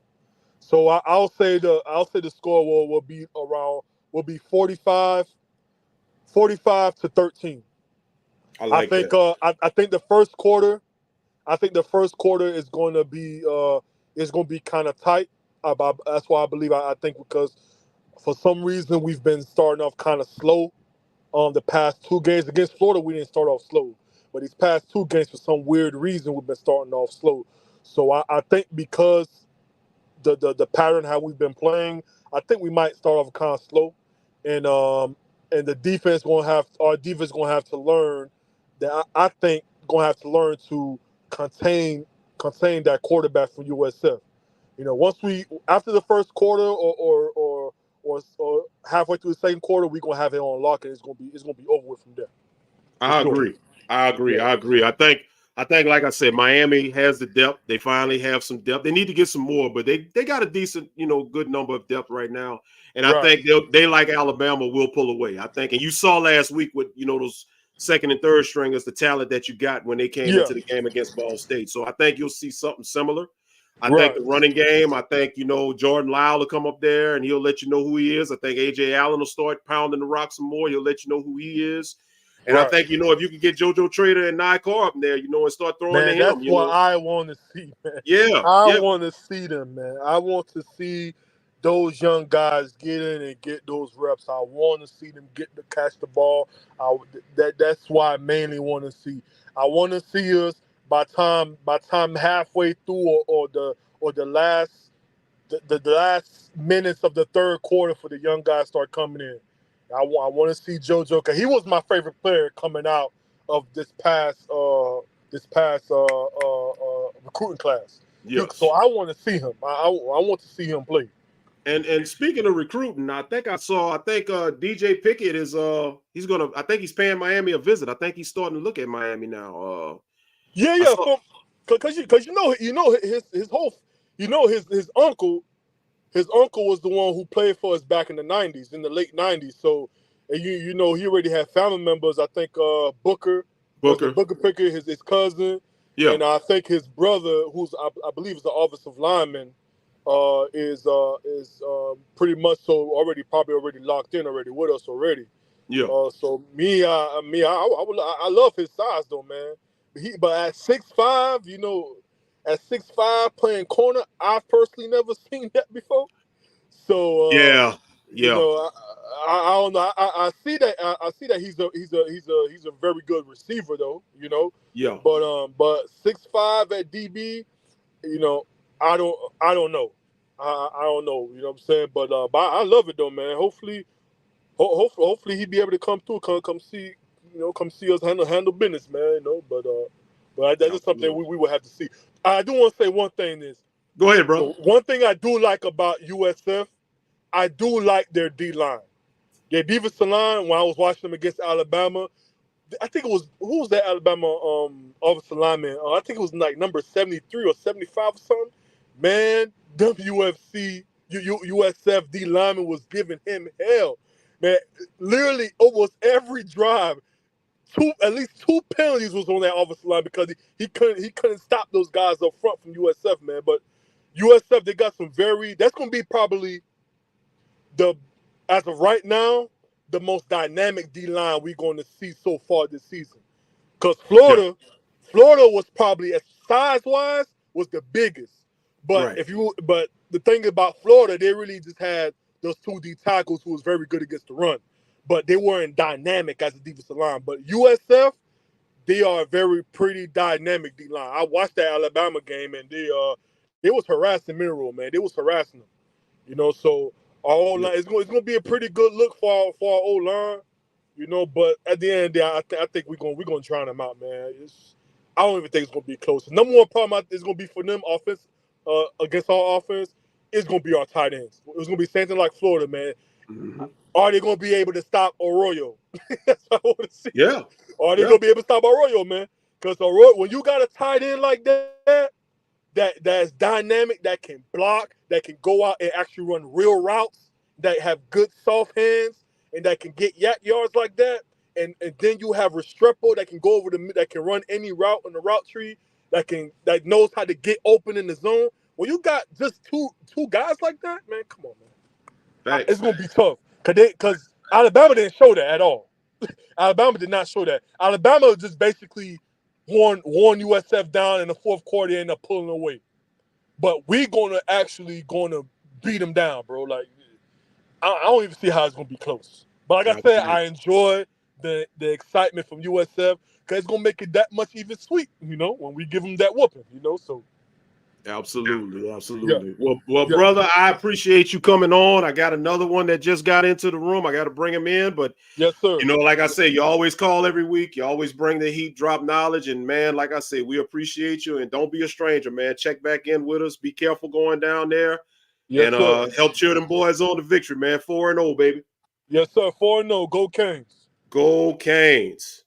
So I'll say the score will be 45 to 13.
I like that.
I think the first quarter is going to be kind of tight. That's why I believe I think because for some reason we've been starting off kind of slow. The past 2 games against Florida we didn't start off slow, but these past 2 games for some weird reason we've been starting off slow. So I think because the pattern how we've been playing, I think we might start off kind of slow, and the defense our defense gonna have to learn that I think gonna have to learn to contain that quarterback from USF. Once after the first quarter or halfway through the second quarter, we're gonna have it on lock, and it's gonna be over with from there.
I
Sure.
agree.
Yeah.
I agree. I think, like I said, Miami has the depth. They finally have some depth. They need to get some more, but they got a decent, good number of depth right now. And I
Right.
think they like Alabama will pull away. I think, and you saw last week with those second and third stringers, the talent that you got when they came
Yeah.
into the game against Ball State. So I think you'll see something similar. I think
Right.
the running game, I think, Jordan Lyle will come up there and he'll let you know who he is. I think A.J. Allen will start pounding the rock some more. He'll let you know who he is. And I
Right.
think, if you can get JoJo Trader and Nycar up there, and start throwing to
Man,
him,
that's what I want to see, man.
Yeah.
I
Yeah.
want to see them, man. I want to see those young guys get in and get those reps. I want to see them get to catch the ball. That's why I mainly want to see. I want to see us by time halfway through or the last minutes of the third quarter for the young guys start coming in. I want to see JoJo, because he was my favorite player coming out of this past recruiting class.
Yes.
So I want to see him. I want to see him play.
And speaking of recruiting, I think DJ Pickett is I think he's paying Miami a visit. I think he's starting to look at Miami now.
Yeah. Because his uncle. His uncle was the one who played for us back in the '90s, in the late '90s. So, and he already had family members. I think Booker Pickett, his cousin,
Yeah.
and I think his brother, who's I believe is the offensive lineman, is pretty much probably already locked in already with us already.
Yeah.
So I love his size though, man. But at 6'5", at 6'5" playing corner, I've personally never seen that before. So
Yeah.
I don't know. I see that. I see that he's a very good receiver though.
Yeah.
But 6'5" at DB, I don't know. I don't know. You know what I'm saying? But I love it though, man. Hopefully he be able to come through, come see us handle business, man. But that's just something we will have to see. I do want to say one thing is.
Go ahead, bro.
One thing I do like about USF, I do like their D-line. Their defensive line, when I was watching them against Alabama, I think it was, who was that Alabama offensive lineman? I think it was like number 73 or 75 or something. Man, USF D lineman was giving him hell. Man, literally almost every drive, at least 2 penalties was on that offensive line because he couldn't stop those guys up front from USF, man. But USF, they got that's going to be probably as of right now, the most dynamic D-line we're going to see so far this season. Because Florida was probably, size-wise, was the biggest. But but the thing about Florida, they really just had those 2 D tackles who was very good against the run. But they weren't dynamic as a defensive line. But USF, they are a very pretty dynamic D-line. I watched that Alabama game, and they was harassing Mineral, man. They was harassing them. So our O-line, it's going to be a pretty good look for our O-line. You know, but at the end of the day, I think we're gonna drown them out, man. I don't even think it's gonna be close. The number one problem is gonna be for them offense against our offense. It's gonna be our tight ends. It's gonna be something like Florida, man.
Mm-hmm.
Are they gonna be able to stop Arroyo? That's what I want to see.
Yeah.
Are they gonna be able to stop Arroyo, man? Because Arroyo, when you got a tight end like that's dynamic, that can block, that can go out and actually run real routes, that have good soft hands, and that can get yak yards like that. And then you have Restrepo that can go over that can run any route in the route tree, that knows how to get open in the zone. When you got just two guys like that, man, come on, man. It's gonna be tough. Cause Alabama didn't show that at all. Alabama did not show that. Alabama just basically worn USF down in the fourth quarter and ended up pulling away. But we gonna beat them down, bro. Like I don't even see how it's gonna be close. But like I said, I enjoy the excitement from USF because it's gonna make it that much even sweet, you know, when we give them that whooping, you know. So
absolutely.
Yeah.
Well, brother, I appreciate you coming on. I got another one that just got into the room. I got to bring him in, but
yes, sir.
You know, like I say, you always call every week. You always bring the heat, drop knowledge, and man, like I say, we appreciate you. And don't be a stranger, man. Check back in with us. Be careful going down there,
yes,
and
sir.
help cheer them boys on to victory, man. 4-0, baby.
Yes, sir. 4-0. Go Canes.
Go Canes.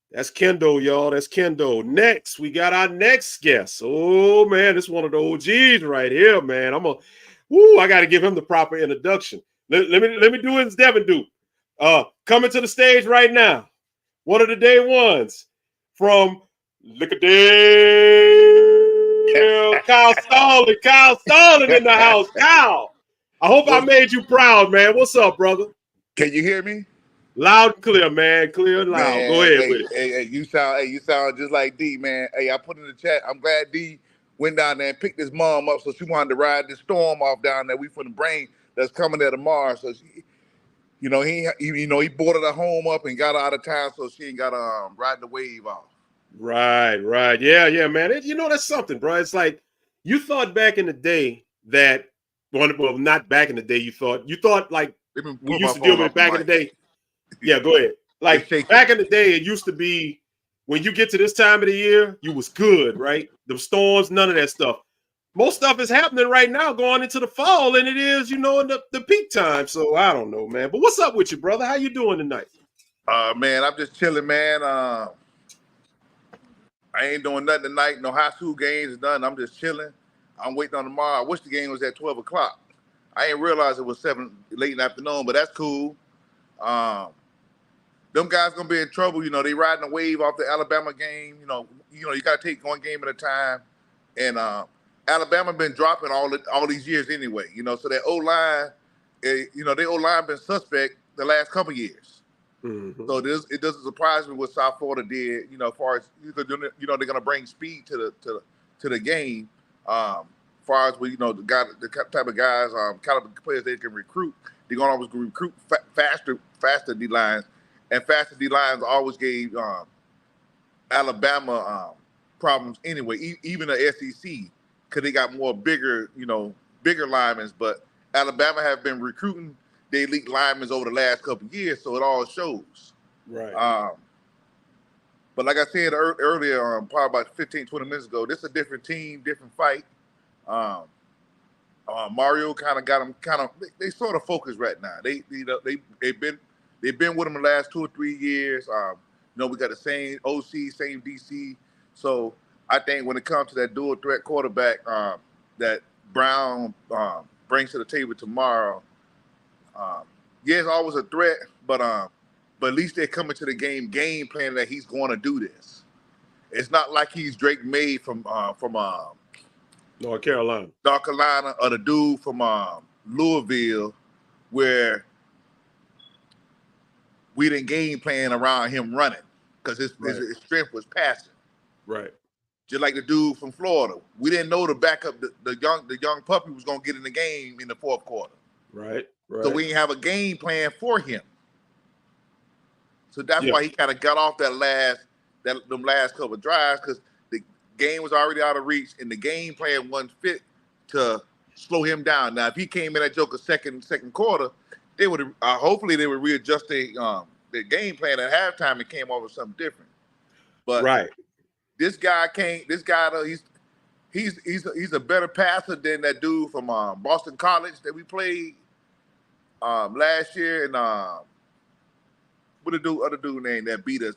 That's Kendo, y'all. That's Kendo. Next, we got our next guest. Oh man, this is one of the OGs right here, man. I got to give him the proper introduction. Let me do it as Devin do. Coming to the stage right now, one of the day ones from Lickadale, Kyle Stalling. Kyle Stalling in the house. Kyle, I hope I made you proud, man. What's up, brother?
Can you hear me?
Loud and clear, man. Clear and loud.
Man,
go ahead with it.
Hey, you sound just like D, man. Hey, I put in the chat. I'm glad D went down there and picked his mom up, so she wanted to ride this storm off down there. We from the brain that's coming there tomorrow, so she, he boarded her home up and got her out of town, so she ain't got to ride the wave off.
Right. Yeah, man. That's something, bro. It's like you thought back in the day that, well, not back in the day. You thought like we used to deal with it back in the day. Yeah, go ahead. Like back in the day, it used to be when you get to this time of the year, you was good, right? The storms, none of that stuff. Most stuff is happening right now going into the fall, and it is, in the peak time. So I don't know, man. But what's up with you, brother? How you doing tonight?
Man, I'm just chilling, man. I ain't doing nothing tonight. No high school games is done. I'm just chilling. I'm waiting on tomorrow. I wish the game was at 12 o'clock. I ain't realize it was 7 late in the afternoon, but that's cool. Them guys gonna be in trouble. They riding a wave off the Alabama game. You gotta take one game at a time. And Alabama been dropping all these years anyway. So that O-line, their O-line been suspect the last couple years.
Mm-hmm.
So it doesn't surprise me what South Florida did. As far as they're gonna bring speed to the game. Far as the type of guys, caliber players they can recruit, they're gonna always recruit faster D lines, and faster D lines always gave Alabama problems anyway. Even the SEC, because they got bigger linemen. But Alabama have been recruiting their elite linemen over the last couple of years, so it all shows.
Right.
But like I said earlier, probably about 15, 20 minutes ago, this is a different team, different fight. Mario kind of got them. They sort of focused right now. They've been with them the last 2 or 3 years. We got the same OC, same DC. So I think when it comes to that dual threat quarterback that Brown brings to the table tomorrow, it's always a threat, but at least they're coming to the game plan that he's going to do this. It's not like he's Drake May from
North Carolina,
or the dude from Louisville, where we didn't game plan around him running because his strength was passing.
Right.
Just like the dude from Florida, we didn't know the backup, the young puppy was gonna get in the game in the fourth quarter.
Right.
So we didn't have a game plan for him. So that's why he kind of got off them last couple of drives, because the game was already out of reach and the game plan wasn't fit to slow him down. Now, if he came in that joker second quarter, they would hopefully they would readjust the game plan at halftime and came off with something different. But
right.
This guy can't. This guy, he's a better passer than that dude from Boston College that we played last year, and what the other dude name that beat us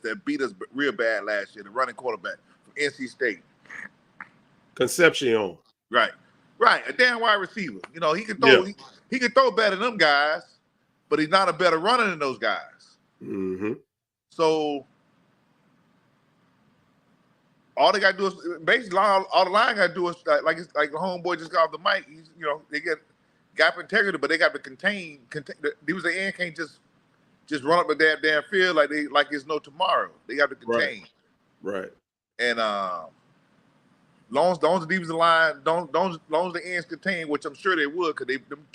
real bad last year, the running quarterback from NC State.
Concepcion.
Right. A damn wide receiver. You know, he can throw. Yeah. He can throw better than them guys, but he's not a better runner than those guys.
Mm-hmm.
So all they got to do is basically all the line got to do is like the homeboy just got off the mic. They get gap integrity, but they got to contain. These the end can't just run up the damn field like it's no tomorrow. They got to contain.
Right.
And long as the defensive line, long as the ends contain, which I'm sure they would, because them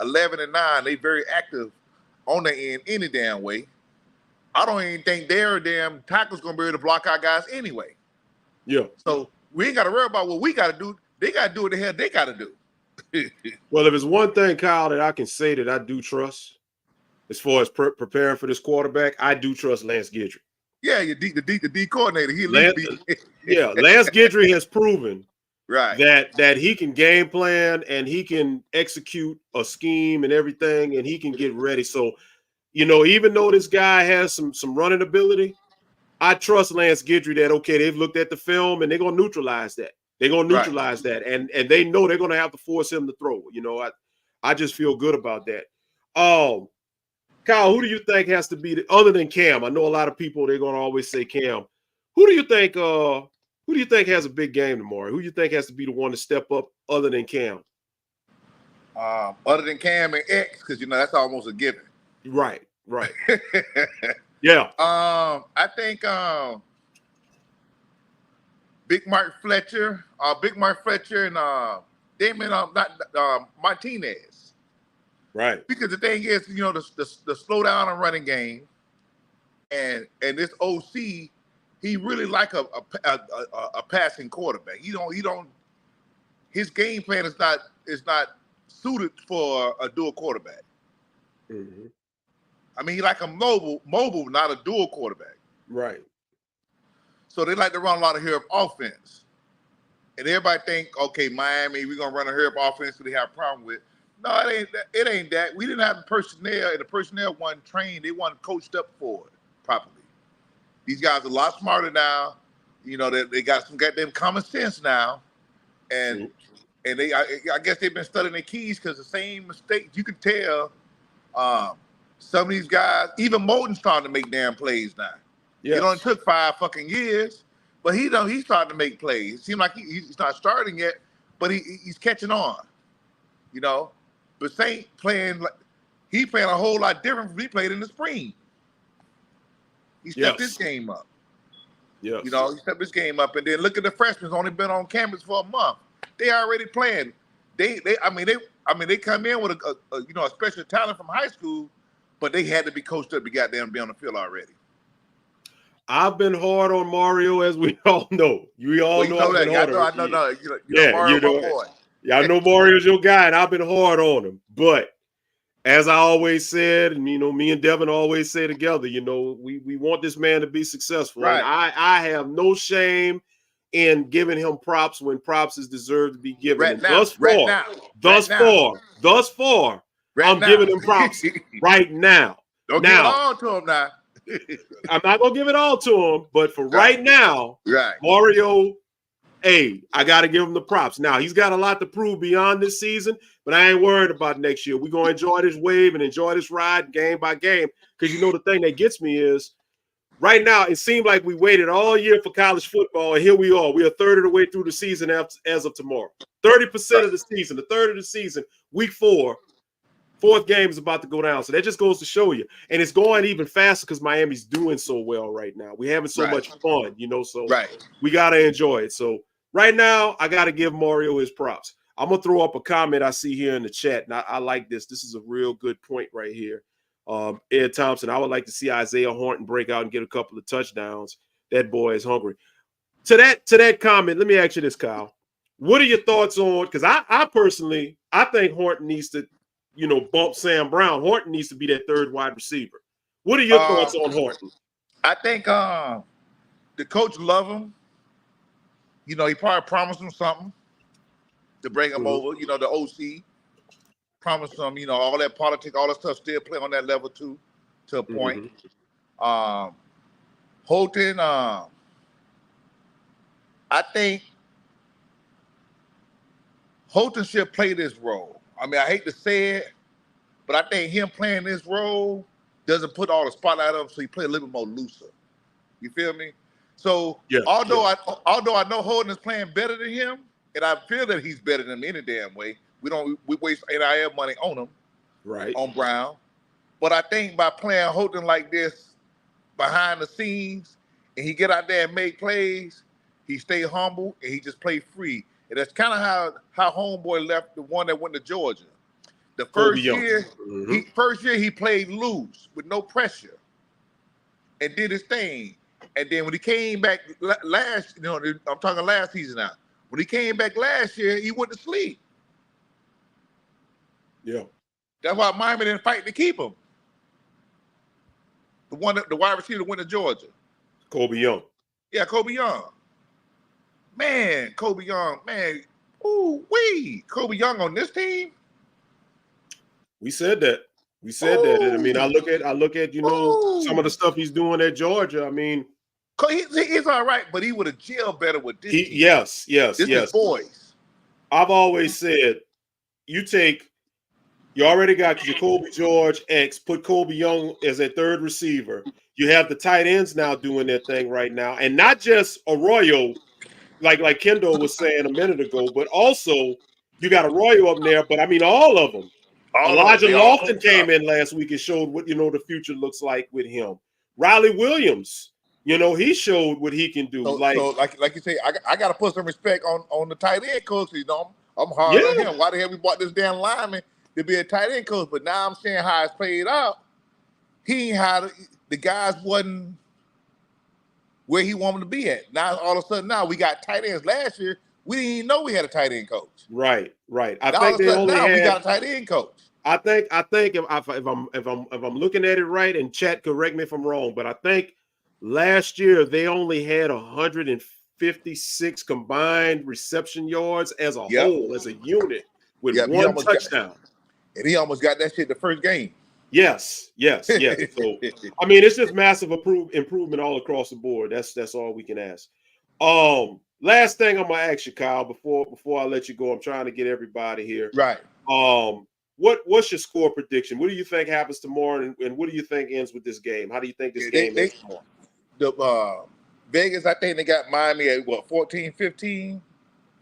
11 and 9, they very active on the end any damn way. I don't even think their damn tackle's gonna be able to block our guys anyway.
Yeah.
So we ain't got to worry about what we got to do. They got to do what the hell they got to do.
Well, if it's one thing, Kyle, that I can say that I do trust, as far as preparing for this quarterback, I do trust Lance Guidry.
Yeah, the D coordinator.
Lance Guidry has proven
right
that he can game plan and he can execute a scheme and everything, and he can get ready. So, even though this guy has some running ability, I trust Lance Guidry that, okay, they've looked at the film and they're going to neutralize that. They're going to neutralize that. And they know they're going to have to force him to throw. I just feel good about that. Kyle, who do you think has to be other than Cam? I know a lot of people, they're going to always say Cam. Who do you think has a big game tomorrow? Who do you think has to be the one to step up other than Cam?
Other than Cam and X, because that's almost a given.
Right. Yeah.
I think Big Mark Fletcher and Damon Martinez.
Right.
Because the thing is, the slow down and running game, and this OC, he really like a passing quarterback. His game plan is not suited for a dual quarterback.
Mm-hmm.
I mean, he like a mobile, not a dual quarterback.
Right.
So they like to run a lot of hurry-up offense. And everybody think, okay, Miami, we're going to run a hurry-up offense that they have a problem with. No, it ain't that. We didn't have the personnel, and the personnel wasn't trained. They weren't coached up for it properly. These guys are a lot smarter now. They got some goddamn common sense now. And I guess they've been studying their keys, because the same mistakes, you can tell some of these guys, even Moten's starting to make damn plays now. Yes. It only took 5 fucking years, but he's starting to make plays. It seems like he's not starting yet, but he's catching on. But Saint playing a whole lot different from he played in the spring. He stepped his game up.
Yes.
He stepped his game up, and then look at the freshmen. Only been on campus for a month. They already playing. They come in with a special talent from high school, but they had to be coached up to be on the field already.
I've been hard on Mario, as we all know. You all know I've been hard on him.
Mario, my boy.
Yeah, I know Mario's your guy, and I've been hard on him. But as I always said, and me and Devin always say together, we want this man to be successful.
Right.
And I have no shame in giving him props when props is deserved to be given. Thus far, I'm giving him props right now.
Don't give it all to him now.
I'm not gonna give it all to him, but for right now, Mario, I got to give him the props. Now, he's got a lot to prove beyond this season, but I ain't worried about next year. We're going to enjoy this wave and enjoy this ride game by game, because the thing that gets me is right now it seemed like we waited all year for college football, and here we are. We are a third of the way through the season as of tomorrow. 30% of the season, a third of the season, week 4. Fourth game is about to go down. So that just goes to show you. And it's going even faster because Miami's doing so well right now. We're having so much fun, so we got to enjoy it. So right now, I got to give Mario his props. I'm going to throw up a comment I see here in the chat, and I like this. This is a real good point right here. Ed Thompson, I would like to see Isaiah Horton break out and get a couple of touchdowns. That boy is hungry. To that comment, let me ask you this, Kyle. What are your thoughts on, because I personally, I think Horton needs to, bump Sam Brown. Horton needs to be that third wide receiver. What are your thoughts on Horton?
I think the coach love him. You know, he probably promised him something to bring him over. You know, the OC promised him, you know, all that politics, all that stuff still play on that level too, to a point. Holton, I think Holton should play this role. I mean, I hate to say it, but I think him playing this role doesn't put all the spotlight on him, so he play a little bit more looser. You feel me? So although I know Holton is playing better than him, and I feel that he's better than him any damn way, we waste NIL money on him,
right?
On Brown, but I think by playing Holton like this behind the scenes, and he get out there and make plays, he stay humble and he just play free, and that's kind of how Homeboy left, the one that went to Georgia. The first year, he played loose with no pressure and did his thing. And then when he came back last, you know, I'm talking last season now. When he came back last year, he went to sleep.
Yeah.
That's why Miami didn't fight to keep him. The wide receiver went to Georgia.
Kobe Young.
Yeah, Kobe Young. Man, Kobe Young, man. Ooh, wee. Kobe Young on this team?
We said that. We said that. And I mean, I look at, you know, some of the stuff he's doing at Georgia. I mean,
he's all right, but he would have gelled better with this team.
Yes.
This is boys.
I've always said, you already got Jacoby George X, put Kobe Young as a third receiver. You have the tight ends now doing their thing right now. And not just Arroyo, like Kendall was saying a minute ago, but also you got Arroyo up there, but I mean all of them. Elijah Lofton came in last week and showed what, you know, the future looks like with him. Riley Williams, you know, he showed what he can do.
So like you say, I got to put some respect on the tight end coach. You know, I'm hard on him. Why the hell we bought this damn lineman to be a tight end coach? But now I'm seeing how it's played out. He ain't had the guys wasn't where he wanted to be at. Now all of a sudden now we got tight ends. Last year we didn't even know we had a tight end coach.
Right. I
now,
think they only had,
we got a tight end coach.
I think if I'm looking at it right, and chat correct me if I'm wrong, but I think last year they only had 156 combined reception yards as a whole, as a unit, with one touchdown.
And he almost got that shit the first game.
Yes. So I mean, it's just massive improvement all across the board. That's all we can ask. Last thing I'm gonna ask you, Kyle, before I let you go, I'm trying to get everybody here.
Right.
What's your score prediction? What do you think happens tomorrow, and what do you think ends with this game? How do you think this game ends tomorrow?
The Vegas, I think they got Miami at 14-15.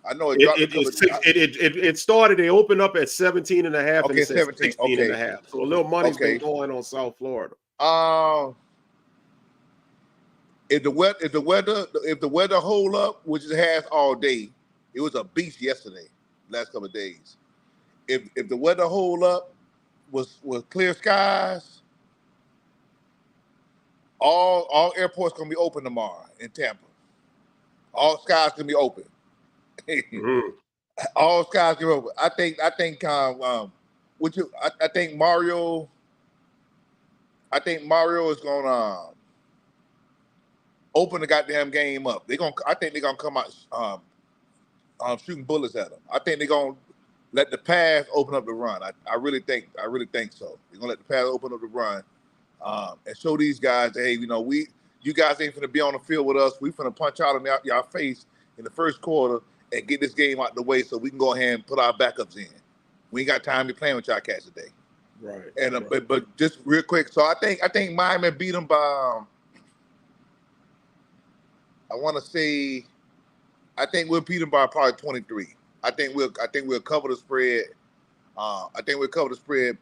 I know
it started. They opened up at 17 and a half.
Okay,
and it 17 and a half. So a little money's been going on South Florida.
If the weather hold up, which it has all day, it was a beast yesterday, last couple of days. If the weather hold up, was clear skies, all airports gonna be open tomorrow in Tampa. All skies gonna be open. All skies gonna be open. I think Mario. I think Mario is gonna open the goddamn game up. I think they're gonna come out shooting bullets at them. I think they're gonna let the pass open up the run. I really think so. They're gonna let the pass open up the run and show these guys that, hey, you know, you guys ain't finna be on the field with us. We finna punch out in y'all face in the first quarter and get this game out the way so we can go ahead and put our backups in. We ain't got time to be playing with y'all cats today.
Right.
And but just real quick, so I think Miami beat them by I want to say, I think we'll beat them by probably 23. I think we'll cover the spread. I think we'll cover the spread,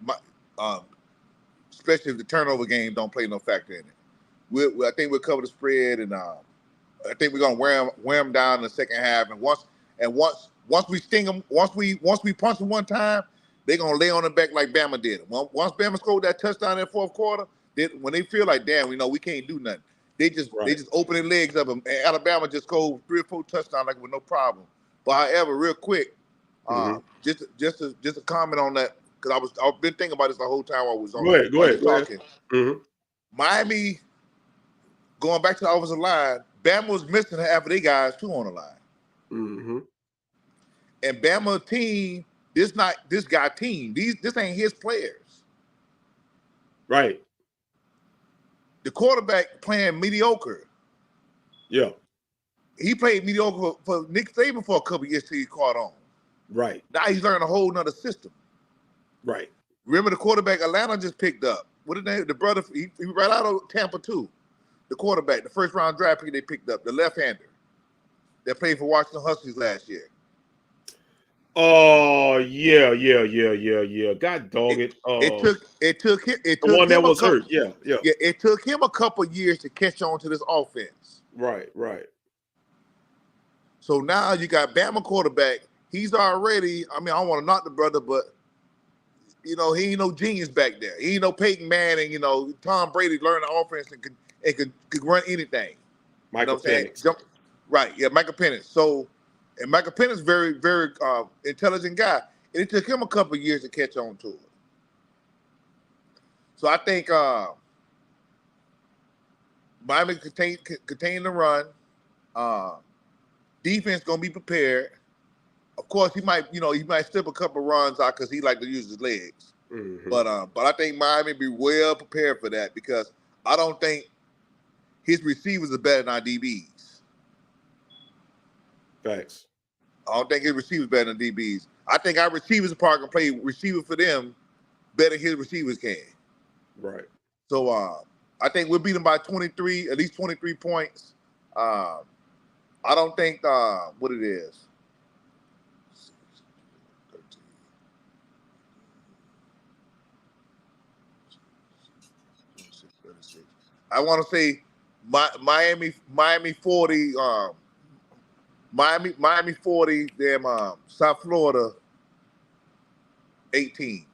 especially if the turnover game don't play no factor in it. I think we'll cover the spread, and I think we're gonna wear them down in the second half. And once we sting them, once we punch them one time, they're gonna lay on the back like Bama did. Once Bama scored that touchdown in the fourth quarter, when they feel like, damn, we can't do nothing. They just open their legs up, and Alabama just scored 3 or 4 touchdowns like with no problem. But however, real quick, just a comment on that, because I've been thinking about this the whole time I was on.
Go ahead.
Talking. Miami, going back to the offensive line, Bama was missing half of their guys too on the line.
Mm-hmm.
And Bama team, this guy team. This ain't his players.
Right.
The quarterback playing mediocre.
Yeah.
He played mediocre for Nick Saban for a couple years till he caught on.
Right.
Now he's learning a whole nother system.
Right.
Remember the quarterback Atlanta just picked up. What did they? The brother he right out of Tampa too. The quarterback, the first round draft pick they picked up, the left-hander that played for Washington Huskies last year.
Oh yeah. God dog it.
It took him.
The one that was hurt. Yeah.
It took him a couple years to catch on to this offense.
Right.
So now you got Bama quarterback. He's already. I mean, I don't want to knock the brother, but he ain't no genius back there. He ain't no Peyton Manning. Tom Brady learned the offense and could run anything.
Michael Penix.
Right. Yeah, Michael Penix. So. And Michael Penix is very, very intelligent guy. And it took him a couple of years to catch on to it. So I think Miami contain the run. Defense gonna be prepared. Of course, he might slip a couple of runs out because he like to use his legs.
Mm-hmm.
But I think Miami be well prepared for that because I don't think his receivers are better than our DBs.
Facts.
I don't think his receivers better than DBs. I think our receivers part can play receiver for them better than his receivers can.
Right.
So I think we'll beat them by 23, at least 23 points. I don't think what it is. I want to say Miami 40. Miami 40, South Florida 18.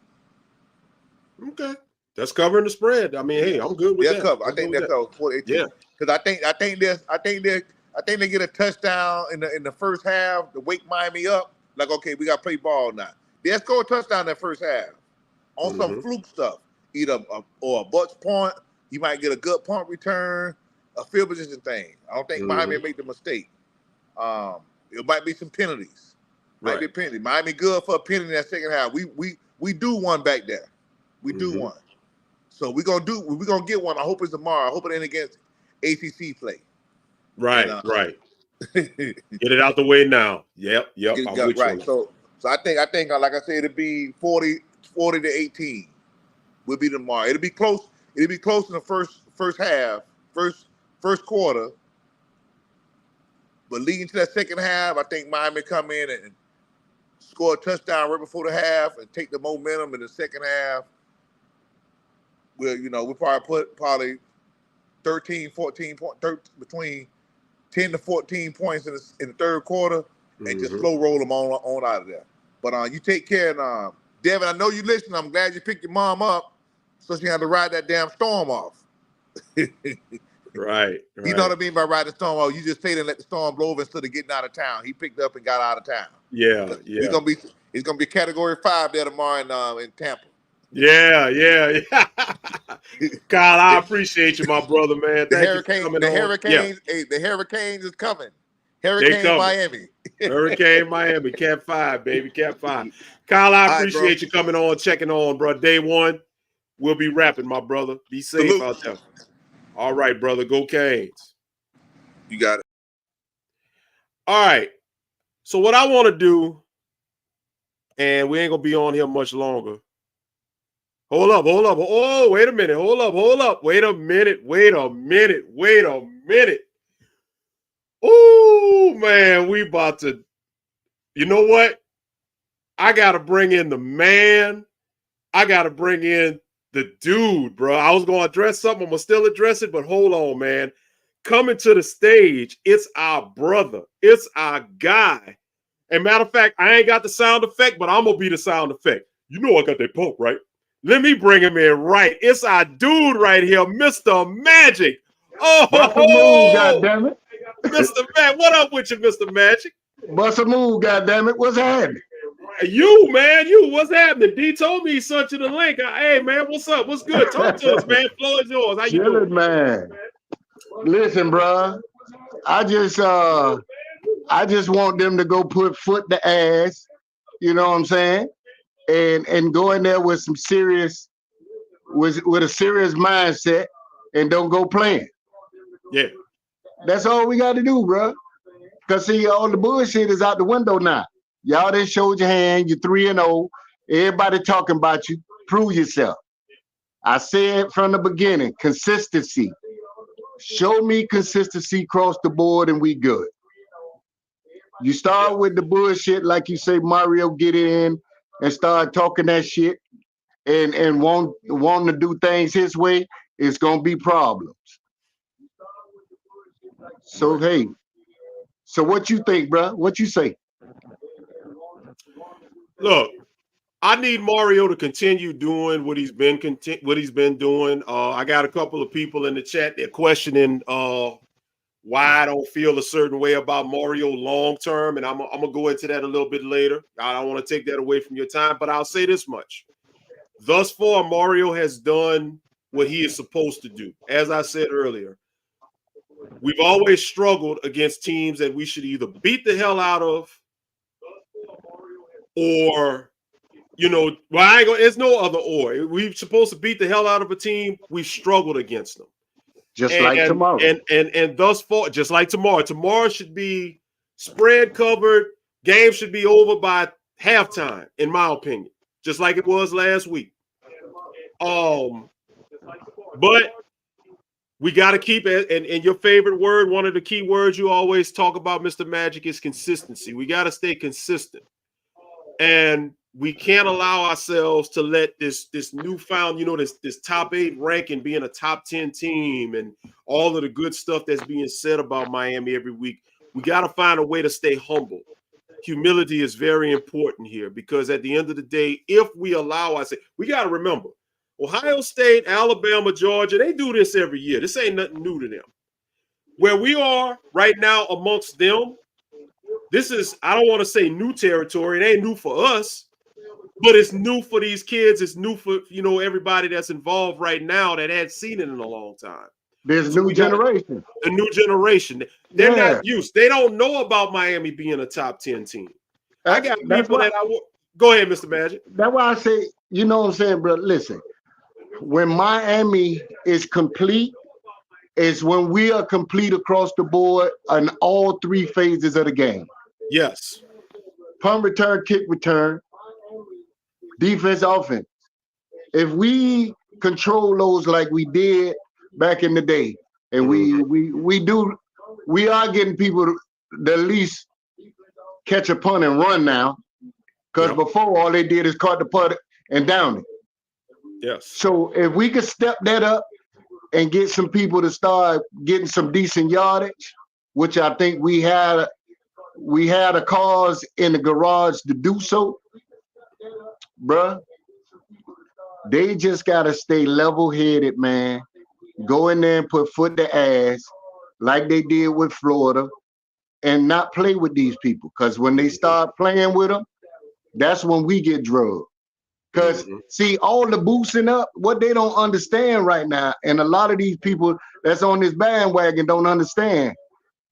Okay. That's covering the spread. I mean, hey, I'm good with that.
I think they're covered 40, 18.
Yeah.
Because I think they get a touchdown in the first half to wake Miami up. Like, okay, we gotta play ball now. They'll score a touchdown in that first half on some fluke stuff. Either a Bucks punt, you might get a good punt return, a field position thing. I don't think Miami make the mistake. It might be some penalties. Might be a penalty. Miami good for a penalty in that second half. We do one back there. We do one. So we're gonna get one. I hope it's tomorrow. I hope it ain't against ACC play.
Right, right. Get it out the way now. Yep.
Right. So I think like I said, it'll be 40 to 18. We'll be tomorrow. It'll be close. It'll be close in the first half, first quarter. But leading to that second half, I think Miami come in and score a touchdown right before the half and take the momentum in the second half. We'll probably put 13, 14 points, between 10 to 14 points in the third quarter and just slow roll them on out of there. But you take care. And Devin, I know you listen. I'm glad you picked your mom up so she had to ride that damn storm off.
Right.
You know what I mean by ride the storm off? You just stayed and let the storm blow over instead of getting out of town. He picked up and got out of town.
Yeah.
It's gonna be Category 5 there tomorrow in Tampa.
Yeah. Kyle, I appreciate you, my brother, man.
The Hurricanes is coming. Hurricane Miami.
Hurricane Miami, Cat 5, baby, Cat 5. Kyle, I appreciate you coming on, checking on, bro. Day one, we'll be rapping, my brother. Be safe out there. All right, brother. Go Canes.
You got it.
All right. So what I want to do, and we ain't going to be on here much longer. Hold up. Oh, wait a minute. Hold up. Wait a minute. Oh, man, we about to, you know what? I got to bring in the man. I got to bring in the dude, bro. I was going to address something. I'm going to still address it, but hold on, man. Coming to the stage, it's our brother. It's our guy. And matter of fact, I ain't got the sound effect, but I'm going to be the sound effect. You know I got that pump, right? Let me bring him in right. It's our dude right here, Mr. Magic. Oh,
bust a move, goddammit.
Mr. Magic. What up with you, Mr. Magic?
Bust a move, goddammit. What's happening?
What's happening? D told me he sent you the link. Hey, man, what's up? What's good? Talk to us, man. Floor is yours. How you doing?
Man. Listen, bro. I just want them to go put foot to ass. You know what I'm saying? And go in there with some serious, with a serious mindset, and don't go playing.
Yeah.
That's all we got to do, bro. Cause see, all the bullshit is out the window now. Y'all done showed your hand. You're 3-0. Everybody talking about you. Prove yourself. I said from the beginning, consistency. Show me consistency across the board, and we good. You start with the bullshit, like you say, Mario, get in and start talking that shit, and wanting to do things his way. It's gonna be problems. So hey, so what you think, bro? What you say?
Look, I need Mario to continue doing what he's been doing. I got a couple of people in the chat that questioning why I don't feel a certain way about Mario long term, and I'm gonna go into that a little bit later. I don't want to take that away from your time, but I'll say this much: thus far, Mario has done what he is supposed to do. As I said earlier, we've always struggled against teams that we should either beat the hell out of, or there's no other or. We're supposed to beat the hell out of a team. We've struggled against them.
Like tomorrow.
And thus far, just like tomorrow. Tomorrow should be spread covered. Game should be over by halftime, in my opinion. Just like it was last week. But we got to keep it. And your favorite word, one of the key words you always talk about, Mr. Magic, is consistency. We got to stay consistent. And we can't allow ourselves to let this newfound, this top 8 ranking, being a top 10 team, and all of the good stuff that's being said about Miami every week. We got to find a way to stay humble. Humility is very important here, because at the end of the day, if we allow ourselves, we got to remember, Ohio State, Alabama, Georgia, they do this every year. This ain't nothing new to them. Where we are right now amongst them, this is, I don't want to say new territory. It ain't new for us. But it's new for these kids. It's new for, everybody that's involved right now that hadn't seen it in a long time.
There's new generation.
The new generation. They're not used. They don't know about Miami being a top 10 team. I got people that go ahead, Mr. Magic.
That's why I say, you know what I'm saying, bro? Listen, when Miami is complete, is when we are complete across the board in all 3 phases of the game.
Yes.
Punt return, kick return, defense, offense. If we control those like we did back in the day, and we are getting people to at least catch a punt and run now, because before all they did is caught the punt and down it.
Yes.
So if we could step that up and get some people to start getting some decent yardage, which I think we had a cause in the garage to do so, bruh. They just gotta stay level-headed, man. Go in there and put foot to ass like they did with Florida, and not play with these people. Because when they start playing with them, that's when we get drugged. Because see, all the boosting up, what they don't understand right now, and a lot of these people that's on this bandwagon don't understand,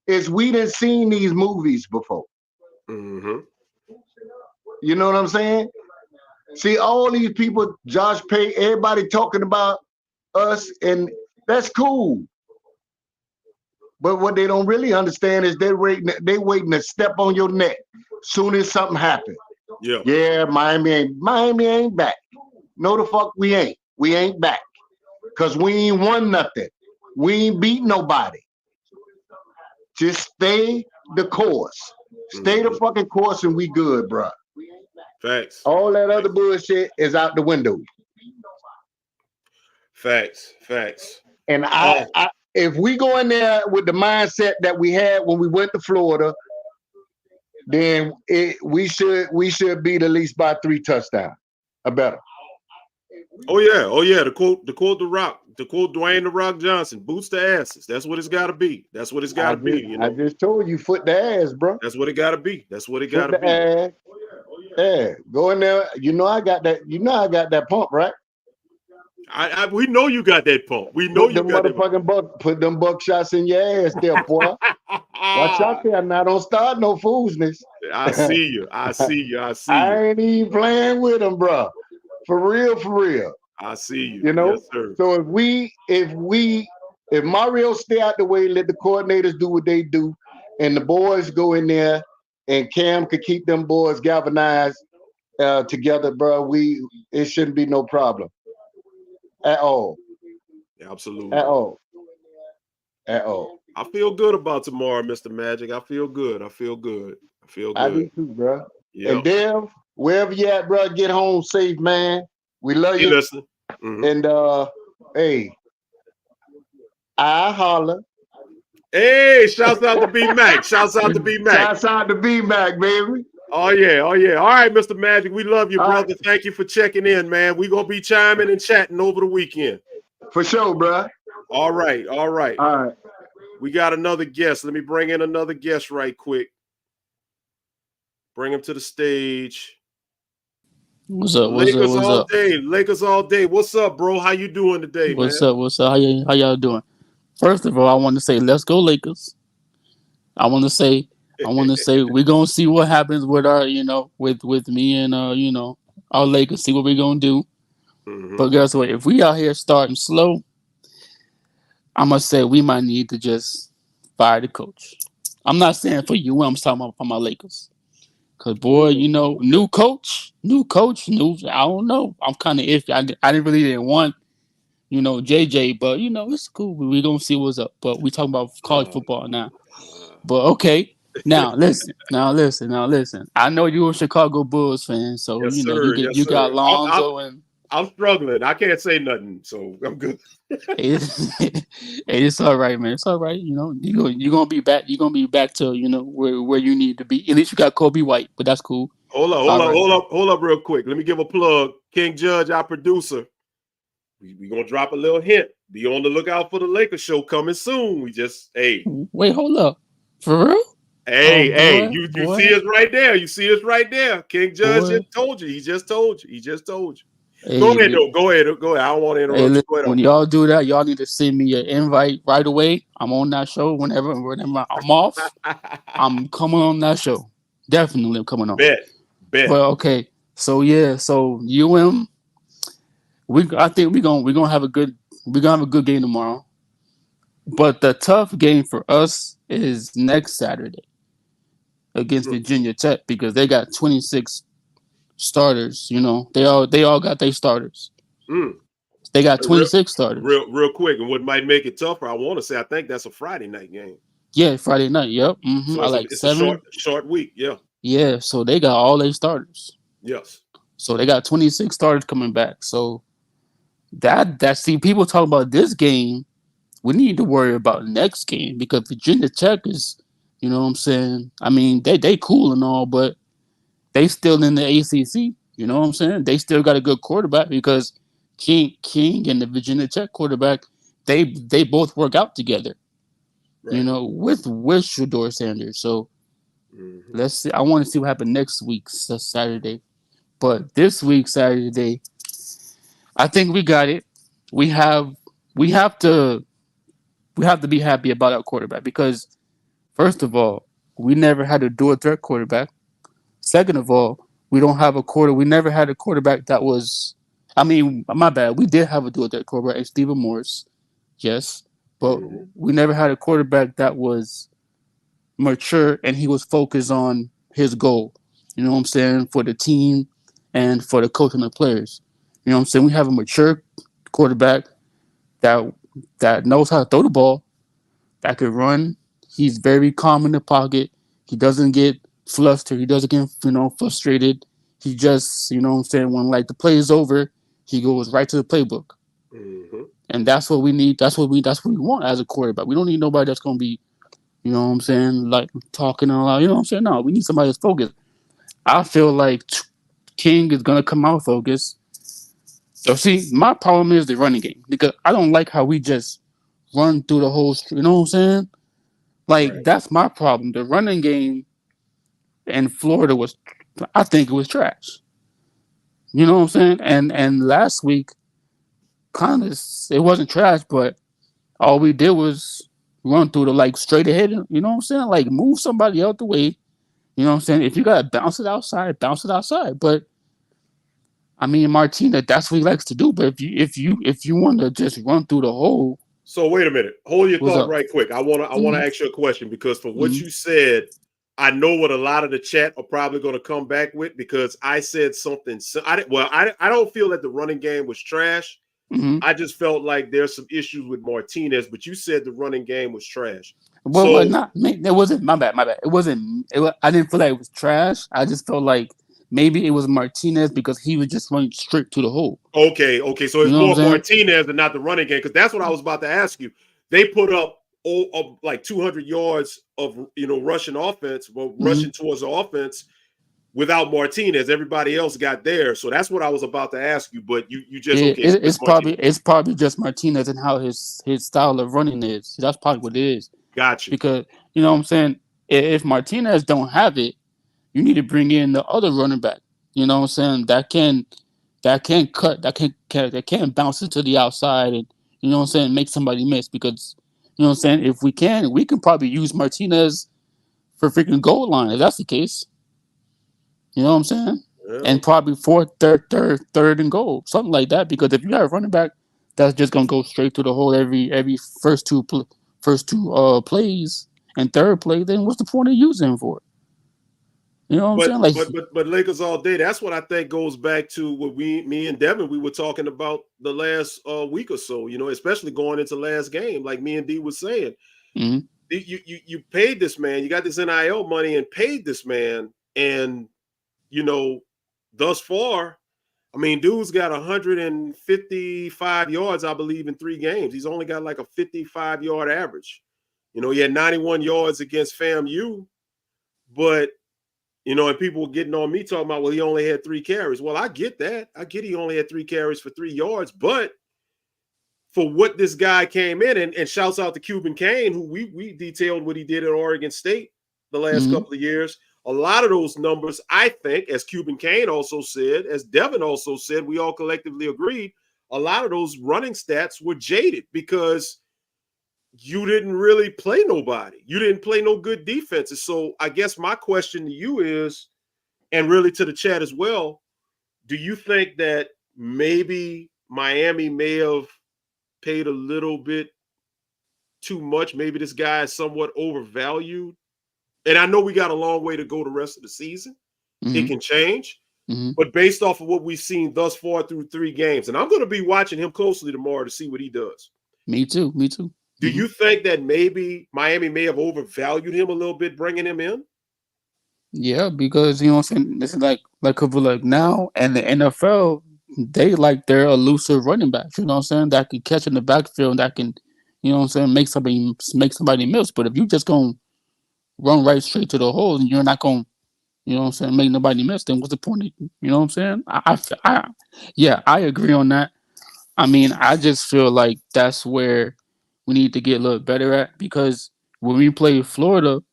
is we done seen these movies before. You know what I'm saying? See, all these people, Josh Pay, everybody talking about us, and that's cool. But what they don't really understand is they waiting to step on your neck soon as something happens. Yeah, Miami ain't back. No, the fuck we ain't. We ain't back. Because we ain't won nothing. We ain't beat nobody. Just stay the course. Stay the fucking course, and we good, bro.
Facts.
All that other bullshit is out the window.
Facts.
And I if we go in there with the mindset that we had when we went to Florida, then we should beat at least by 3 touchdowns or better.
Oh yeah. To quote The Rock, to quote Dwayne The Rock Johnson, boots the asses. That's what it's got to be. That's what it's got to be.
I just told you, foot the ass, bro.
That's what it got to be. That's what it got to be.
Yeah, go in there. You know I got that. You know I got that pump, right?
We know you got that pump. We know
Put
you
them
got that.
motherfucking put them buckshots in your ass, there, boy. Watch out there now. Don't start no foolishness.
I see you. I see you. I see
I
you.
ain't even playing with them, bro. For real, for real.
I see you.
You know.
Yes, sir.
So if Mario stay out the way, let the coordinators do what they do, and the boys go in there, and Cam could keep them boys galvanized together, bro. It shouldn't be no problem at all.
Absolutely.
At all. At all.
I feel good about tomorrow, Mr. Magic. I feel good. I feel good. I feel good.
I do too, bro.
Yep.
And Dev, wherever you at, bro, get home safe, man. We love you.
Listen. Mm-hmm.
And hey, I holler.
Hey, shouts out to B Mac. Shouts out to B Mac.
Shouts out to B Mac, baby.
Oh yeah, oh yeah. All right, Mr. Magic, we love you,
All
brother.
right.
Thank you for checking in, man. We're gonna be chiming and chatting over the weekend.
For sure, bro.
All right, all right.
All right.
We got another guest. Let me bring in another guest right quick. Bring him to the stage.
What's up?
Lakers all day. Lakers all day. What's up, bro? How you doing today,
What's
man?
up? What's up? How y'all doing? First of all, I want to say let's go Lakers. I want to say we're gonna see what happens with our, with me and our Lakers. See what we're gonna do.
Mm-hmm.
But guess what? If we out here starting slow, I must say we might need to just fire the coach. I'm not saying for you. I'm talking about for my Lakers. Cause boy, new coach, I don't know. I'm kind of iffy. I didn't really want, JJ, but it's cool. We gonna see what's up. But we talking about college football now. But okay, now listen. I know you're a Chicago Bulls fan, so
Yes,
you got Lonzo and.
I'm struggling. I can't say nothing, so I'm good.
It's all right, man. It's all right. You're gonna be back. You're gonna be back to where you need to be. At least you got Kobe White, but that's cool.
Hold up, real quick. Let me give a plug. King Judge, our producer. We're gonna drop a little hint. Be on the lookout for the Lakers show coming soon.
Wait, hold up, for real?
You see us right there. You see us right there. King Judge just told you. He just told you.
Hey,
go ahead, though. Go ahead. I don't want to interrupt you. Go ahead.
When y'all do that, y'all need to send me an invite right away. I'm on that show whenever I'm off. I'm coming on that show. Definitely coming on.
Bet.
Well, okay. So yeah. So I think we're gonna have a good game tomorrow. But the tough game for us is next Saturday against Virginia Tech because they got 26 starters. They all got their starters. They got 26 starters.
Real quick, and what might make it tougher, I want to say, I think that's a Friday night game.
Yeah, Friday night. Yep. Mm-hmm.
So it's
7.
a short week. Yeah.
Yeah. So they got all their starters.
Yes.
So they got 26 starters coming back. So see, people talk about this game. We need to worry about next game because Virginia Tech is, you know what I'm saying? I mean, they cool and all, but they still in the ACC. You know what I'm saying? They still got a good quarterback because King and the Virginia Tech quarterback, they both work out together. Right. With Shedeur Sanders. So let's see. I want to see what happens next week, Saturday. But this week, Saturday, I think we got it. We have to be happy about our quarterback because, first of all, we never had a dual threat quarterback. Second of all, we never had a quarterback that was. I mean, my bad. We did have a dual threat quarterback, Stephen Morris, yes, but we never had a quarterback that was mature and he was focused on his goal. You know what I'm saying? For the team and for the coach and the players. You know what I'm saying? We have a mature quarterback that knows how to throw the ball, that can run. He's very calm in the pocket. He doesn't get flustered. He doesn't get, frustrated. He just, you know what I'm saying, when the play is over, he goes right to the playbook. And that's what we need. That's what we want as a quarterback. We don't need nobody that's going to be, you know what I'm saying, talking a lot. You know what I'm saying? No, we need somebody that's focused. I feel like King is going to come out focused. So, see, my problem is the running game because I don't like how we just run through the whole street. You know what I'm saying? That's my problem. The running game in Florida was I think it was trash. You know what I'm saying? And last week, kind of, it wasn't trash, but all we did was run through the like straight ahead. You know what I'm saying? Like move somebody out the way. You know what I'm saying? If you gotta bounce it outside, bounce it outside. But I mean, Martina, that's what he likes to do. But if you want to just run through the hole,
So wait a minute. Hold your
what's
thought
up?
right quick. I wanna ask you a question because for what you said, I know what a lot of the chat are probably going to come back with because I said something. I don't feel that the running game was trash. I just felt like there's some issues with Martinez, but you said the running game was trash.
Well, not it wasn't my bad. My bad. It wasn't. I didn't feel like it was trash. I just felt like maybe it was Martinez because he was just running straight to the hole.
Okay. So it's more Martinez than not the running game because that's what I was about to ask you. They put up like 200 yards of rushing offense, rushing towards the offense without Martinez. Everybody else got there, so that's what I was about to ask you. But you just
It's probably just Martinez and how his style of running is. That's probably what it is.
Gotcha.
Because you know what I'm saying. If Martinez don't have it, you need to bring in the other running back. You know what I'm saying? That can cut, that can bounce it to the outside and you know what I'm saying, make somebody miss because you know what I'm saying, if we can probably use Martinez for freaking goal line if that's the case. You know what I'm saying? Yeah. And probably third and goal, something like that. Because if you have a running back that's just gonna go straight to the hole every first two plays and third play, then what's the point of using him for? You know what I'm saying? Like,
but Lakers all day. That's what I think goes back to what me and Devin we were talking about the last week or so. You know, especially going into last game, like me and D was saying.
Mm-hmm.
You paid this man. You got this NIL money and paid this man, and you know, thus far, I mean, dude's got 155 yards, I believe, in 3 games. He's only got like a 55-yard average. You know, he had 91 yards against FAMU, but you know, and people were getting on me talking about, well, he only had 3 carries. Well, I get that. I get he only had 3 carries for 3 yards, but for what this guy came in and shouts out to Cuban Kane, who we detailed what he did at Oregon State the last couple of years. A lot of those numbers, I think, as Cuban Kane also said, as Devin also said, we all collectively agreed, a lot of those running stats were jaded because you didn't really play nobody. You didn't play no good defenses. So I guess my question to you is, and really to the chat as well, do you think that maybe Miami may have paid a little bit too much? Maybe this guy is somewhat overvalued. And I know we got a long way to go the rest of the season. It can change. But based off of what we've seen thus far through 3 games, and I'm going to be watching him closely tomorrow to see what he does.
Me too.
Do you think that maybe Miami may have overvalued him a little bit bringing him in?
Yeah, because you know what I'm saying, this is like now and the NFL, they like their elusive running backs, you know what I'm saying, that can catch in the backfield, that can, you know what I'm saying, make somebody miss. But if you just gonna run right straight to the hole and you're not gonna, you know what I'm saying, make nobody miss, then what's the point of, you know what I'm saying? I agree on that. I mean, I just feel like that's where we need to get a little better at, because when we played Florida,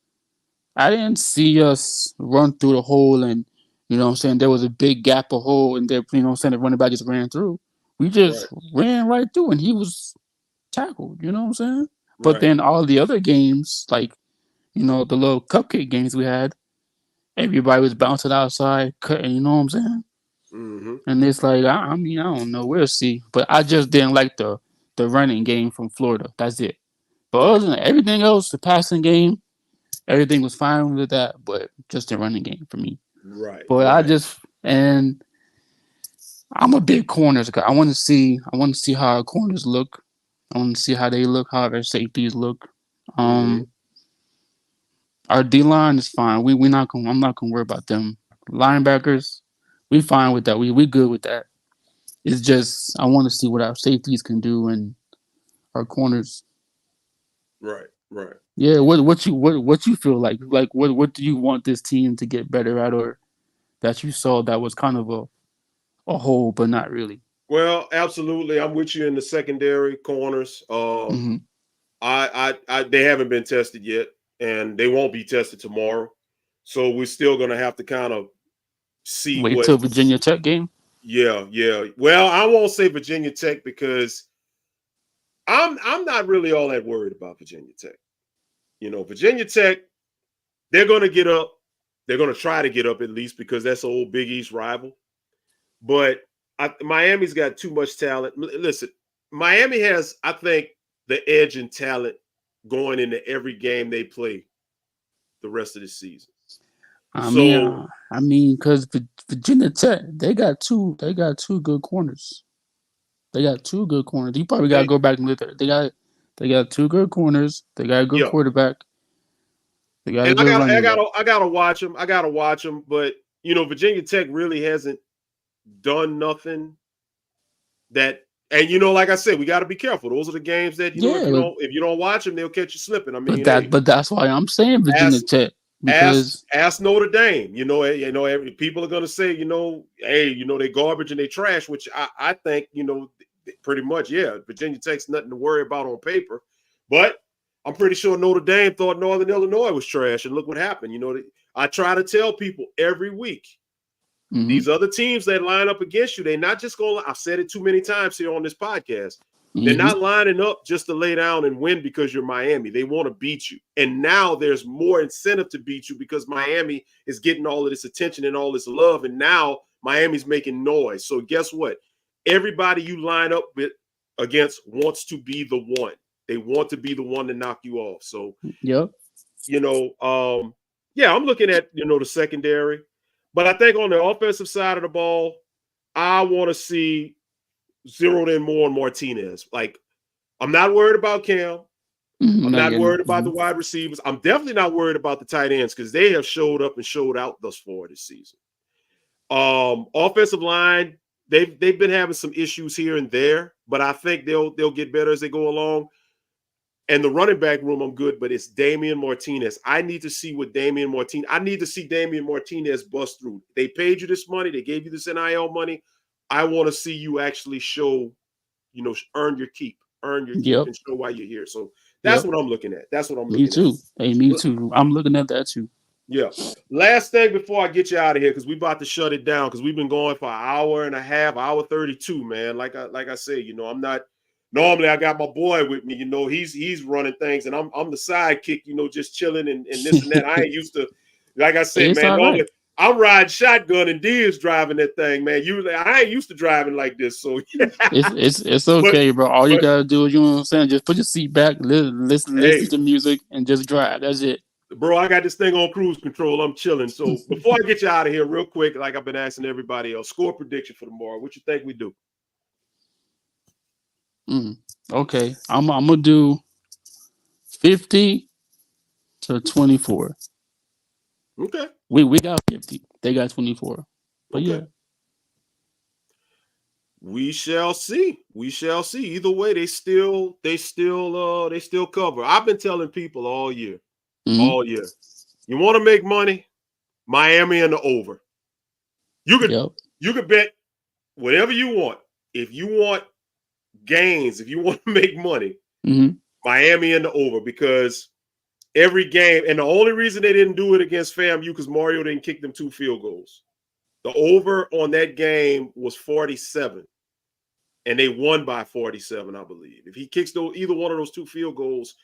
I didn't see us run through the hole and, you know what I'm saying, there was a big gap of hole and there, you know what I'm saying, the running back just ran through. We just ran right through and he was tackled, you know what I'm saying? But then all the other games, like, you know, the little cupcake games we had, everybody was bouncing outside, cutting, you know what I'm saying? And it's like, I mean, I don't know, we'll see. But I just didn't like the running game from Florida. That's it. But other than everything else, the passing game, everything was fine with that, but just the running game for me. But and I'm a big corners guy. I want to see how our corners look. I want to see how they look, how our safeties look. Our D line is fine. I'm not gonna worry about them. Linebackers, we fine with that. We good with that. It's just I want to see what our safeties can do and our corners.
Right.
Yeah, what you feel like? Like what do you want this team to get better at, or that you saw that was kind of a hole, but not really?
Well, absolutely. I'm with you in the secondary corners. They haven't been tested yet, and they won't be tested tomorrow. So we're still going to have to kind of see
Wait
what.
till Virginia Tech game.
Yeah. Well, I won't say Virginia Tech because I'm not really all that worried about Virginia Tech. Virginia Tech, they're going to get up. They're going to try to get up at least because that's an old Big East rival. But Miami's got too much talent. Listen, Miami has, I think, the edge in talent going into every game they play the rest of the season.
I mean, because Virginia Tech, they got two good corners. They got two good corners. You probably got to go back and look at it. They got two good corners. They got a good quarterback. They got a good running back.
I gotta watch them. But Virginia Tech really hasn't done nothing that. And like I said, we got to be careful. Those are the games that if you don't watch them, they'll catch you slipping. I mean,
but that's why I'm saying Virginia Tech because
ask Notre Dame. People are gonna say, hey, they garbage and they trash, which I think, pretty much, yeah. Virginia Tech's nothing to worry about on paper, but I'm pretty sure Notre Dame thought Northern Illinois was trash, and look what happened. I try to tell people every week. Mm-hmm. These other teams that line up against you, they're not just going to, I've said it too many times here on this podcast. Mm-hmm. They're not lining up just to lay down and win because you're Miami. They want to beat you. And now there's more incentive to beat you because Miami is getting all of this attention and all this love. And now Miami's making noise. So guess what? Everybody you line up against wants to be the one. They want to be the one to knock you off. So,
yep.
I'm looking at, the secondary. But I think on the offensive side of the ball, I want to see zeroed in more on Martinez. Like, I'm not worried about Cam. I'm not worried about the wide receivers. I'm definitely not worried about the tight ends because they have showed up and showed out thus far this season. Offensive line, they've been having some issues here and there, but I think they'll get better as they go along. And the running back room, I'm good, but it's Damian Martinez. I need to see Damian Martinez bust through. They paid you this money. They gave you this NIL money. I want to see you actually show, earn your keep and show why you're here. So that's what I'm looking at. That's what I'm looking at.
Me too. Hey, me too. I'm looking at that too.
Yeah. Last thing before I get you out of here, because we're about to shut it down because we've been going for an hour and a half, hour 32, man. Like I said, I'm not. Normally, I got my boy with me. He's running things, and I'm the sidekick. Just chilling and this and that. I ain't used to, like I said,
it's
man.
Right.
I'm riding shotgun, and D is driving that thing, man. I ain't used to driving like this, so
it's okay, bro. All you gotta do is, you know what I'm saying, just put your seat back, listen to music, and just drive. That's it,
bro. I got this thing on cruise control. I'm chilling. So before I get you out of here, real quick, like I've been asking everybody else, score prediction for tomorrow. What you think we do?
Okay, I'm gonna do 50-24.
Okay,
we got 50. They got 24. But okay. Yeah,
we shall see. Either way, they still cover. I've been telling people all year. You want to make money? Miami and the over. You could bet whatever you want. If you want gains, if you want to make money, Miami and the over, because every game, and the only reason they didn't do it against FAMU because Mario didn't kick them 2 field goals. The over on that game was 47, and they won by 47, I believe. If he kicks either one of those 2 field goals,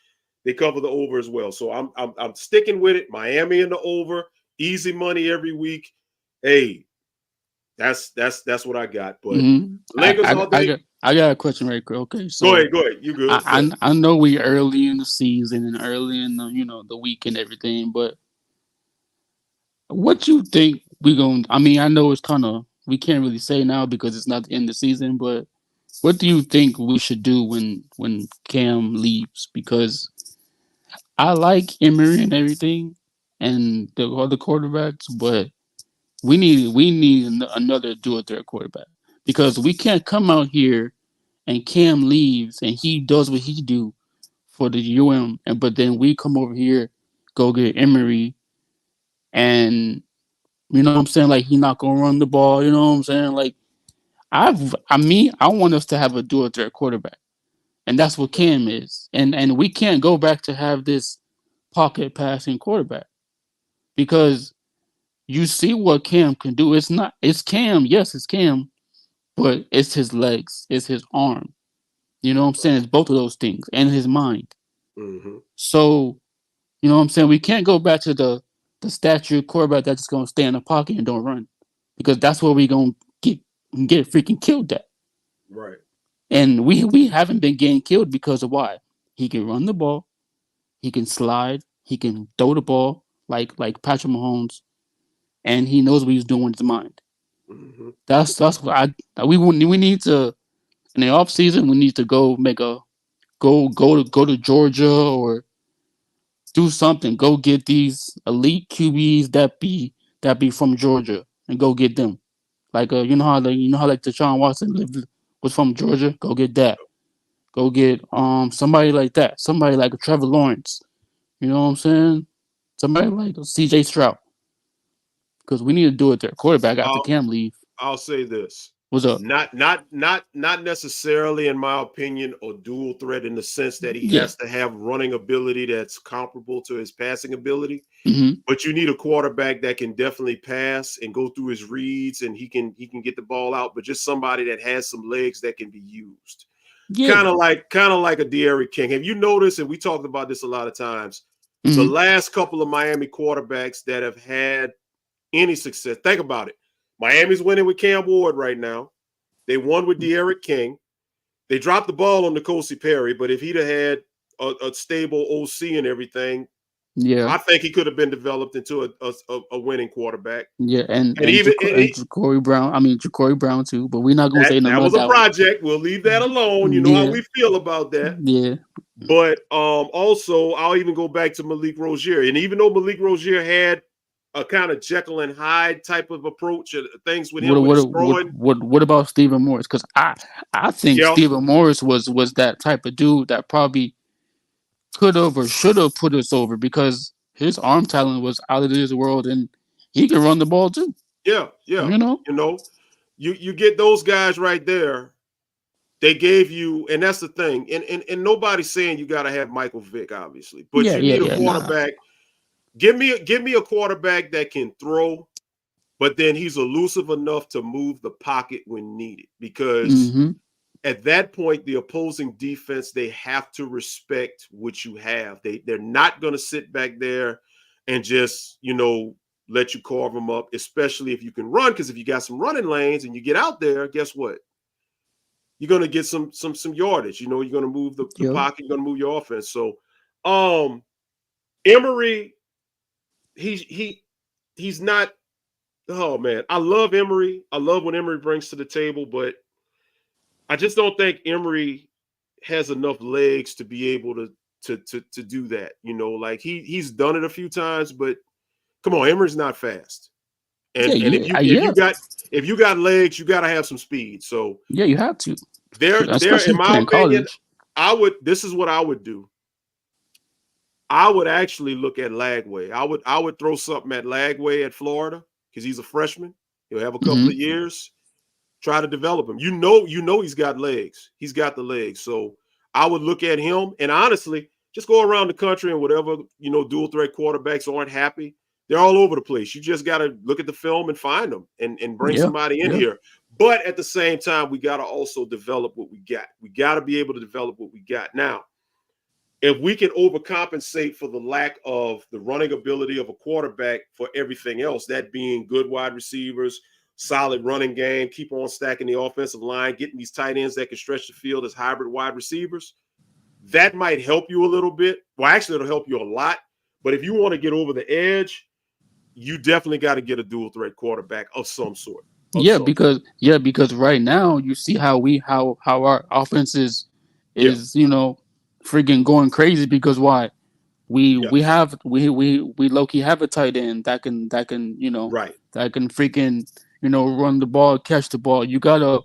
they cover the over as well. So I'm sticking with it. Miami and the over, easy money every week. Hey, that's what I got. But Lakers all day.
I got a question right quick. Okay, so
go ahead. You good?
I know we early in the season and early in the the week and everything, but what you think we gonna? I mean, I know it's kind of, we can't really say now because it's not the end of the season, but what do you think we should do when Cam leaves? Because I like Emery and everything and the other quarterbacks, but we need another dual-threat quarterback, because we can't come out here and Cam leaves and he does what he do for the but then we come over here, go get Emery, and you know what I'm saying, like, he not gonna run the ball. You know what I'm saying? Like, I want us to have a dual-threat quarterback, and that's what Cam is. And we can't go back to have this pocket passing quarterback, because you see what Cam can do. It's Cam, yes, it's Cam, but it's his legs, it's his arm. You know what I'm saying? It's both of those things and his mind.
Mm-hmm.
So, you know what I'm saying? We can't go back to the statue quarterback that's just gonna stay in the pocket and don't run. Because that's where we gonna get freaking killed at.
Right.
And we haven't been getting killed because of why? He can run the ball, he can slide, he can throw the ball like Patrick Mahomes, and he knows what he's doing with his mind.
Mm-hmm.
That's what we need to in the off season. We need to go make a go to Georgia or do something. Go get these elite QBs that be from Georgia and go get them. Like you know how like Deshaun Watson was from Georgia. Go get that. Go get somebody like that. Somebody like Trevor Lawrence. You know what I'm saying? Somebody like C.J. Stroud. Because we need to do it there. Quarterback after Cam leave.
I'll say this.
What's up?
Not necessarily, in my opinion, a dual threat in the sense that he has to have running ability that's comparable to his passing ability.
Mm-hmm.
But you need a quarterback that can definitely pass and go through his reads, and he can get the ball out. But just somebody that has some legs that can be used, kind of like a De'Aaron King. Have you noticed? And we talked about this a lot of times.
Mm-hmm.
The last couple of Miami quarterbacks that have had any success. Think about it. Miami's winning with Cam Ward right now. They won with De'Aaron King. They dropped the ball on N'Kosi Perry, but if he'd have had a stable OC and everything, I think he could have been developed into a winning quarterback.
Yeah, and Ja'Cory Brown. I mean Ja'Cory Brown too, but we're not going to say nothing
that
about
was a project. We'll leave that alone. You know how we feel about that.
Yeah.
But also, I'll even go back to Malik Rozier. And even though Malik Rozier had a kind of Jekyll and Hyde type of approach, things with him
what about Stephen Morris? Because I think Stephen Morris was that type of dude that probably could have or should have put us over because his arm talent was out of this world and he can run the ball too.
Yeah.
You know,
you get those guys right there. They gave you, and that's the thing. And nobody's saying you got to have Michael Vick, obviously, but you need a quarterback. Nah. Give me a quarterback that can throw, but then he's elusive enough to move the pocket when needed. Because at that point, the opposing defense, they have to respect what you have. They're not going to sit back there and just, let you carve them up, especially if you can run. Because if you got some running lanes and you get out there, guess what? You're going to get some yardage. You're going to move the pocket. You're going to move your offense. So, Emory, he's not. Oh man, I love Emory. I love what Emory brings to the table, but I just don't think Emory has enough legs to be able to do that. Like he's done it a few times, but come on, Emory's not fast. And if you got legs, you got to have some speed. So
you have to.
There, in my opinion, this is what I would do. I would actually look at Lagway. I would throw something at Lagway at Florida because he's a freshman. He'll have a couple of years. Try to develop him. You know he's got legs. He's got the legs. So I would look at him and honestly just go around the country and whatever, dual threat quarterbacks aren't happy. They're all over the place. You just got to look at the film and find them and bring somebody in here. But at the same time, we got to also develop what we got. We got to be able to develop what we got. Now, if we can overcompensate for the lack of the running ability of a quarterback for everything else, that being good wide receivers, solid running game, keep on stacking the offensive line, getting these tight ends that can stretch the field as hybrid wide receivers, that might help you a little bit. Well, actually, it'll help you a lot. But if you want to get over the edge, you definitely got to get a dual threat quarterback of some sort.
Because right now you see how our offense is freaking going crazy because why? We low-key have a tight end that can that can freaking run the ball, catch the ball. You gotta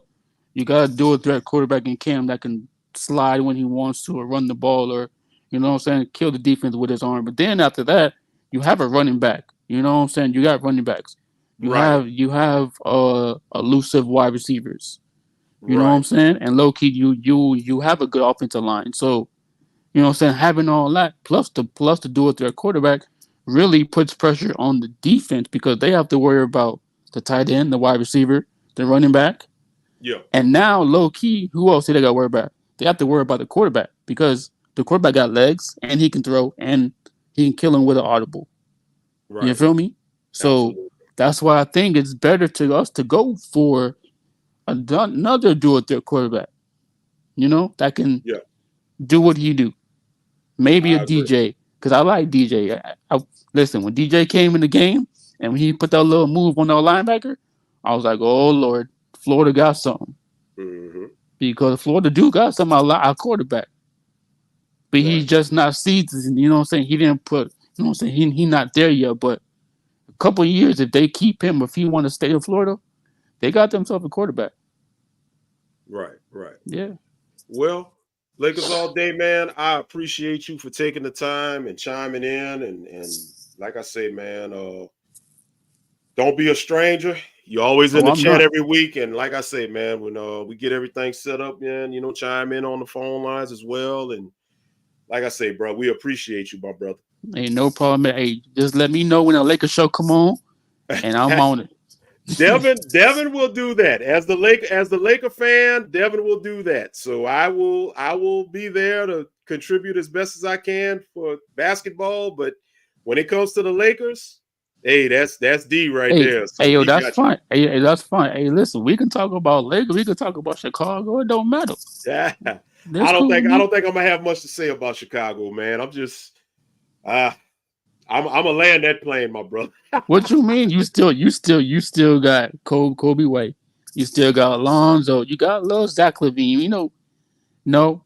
do a threat quarterback in Cam that can slide when he wants to or run the ball or kill the defense with his arm. But then after that, you have a running back. You know what I'm saying? You got running backs. You have elusive wide receivers. You know what I'm saying? And low key you have a good offensive line. So, having all that plus the dual threat quarterback, really puts pressure on the defense because they have to worry about the tight end, the wide receiver, the running back.
Yeah.
And now, low key, who else do they got to worry about? They have to worry about the quarterback because the quarterback got legs and he can throw and he can kill him with an audible.
Right.
You feel me? So
Absolutely.
that's why I think it's better to us to go for another dual threat quarterback. You know, that can do what he do. Maybe a
I agree.
DJ because I like DJ. Listen, when DJ came in the game and when he put that little move on our linebacker, I was like, oh Lord, Florida got something.
Mm-hmm.
Because Florida do got some our quarterback. But he's just not seasoned, you know what I'm saying? He didn't put, you know what I'm saying? He not there yet, but a couple of years, if they keep him, if he want to stay in Florida, they got themselves a quarterback.
Right, right.
Yeah.
Well, Lakers all day, man. I appreciate you for taking the time and chiming in. And like I say, man, don't be a stranger. You're always in
Oh,
the
I'm
chat
not.
every week. And like I say, man, when we get everything set up, man, you know, chime in on the phone lines as well. And like I say, bro, we appreciate you, my brother.
Ain't no problem. Hey, just let me know when the Lakers show come on, and I'm on it.
Devin will do that. As the Laker fan, Devin will do that. So I will be there to contribute as best as I can for basketball. But when it comes to the Lakers, hey, that's D right
Hey,
there. So
hey, yo,
he
that's
got you.
fine. Hey, that's fine. Hey, listen, we can talk about Lakers. We can talk about Chicago. It don't matter.
Yeah.
That's
I don't
cool
think
with me.
I'm gonna have much to say about Chicago, man. I'm just I'm gonna land that plane, my brother.
What you mean? You still got Kobe White. You still got Alonzo. You got little Zach LaVine. You know, no.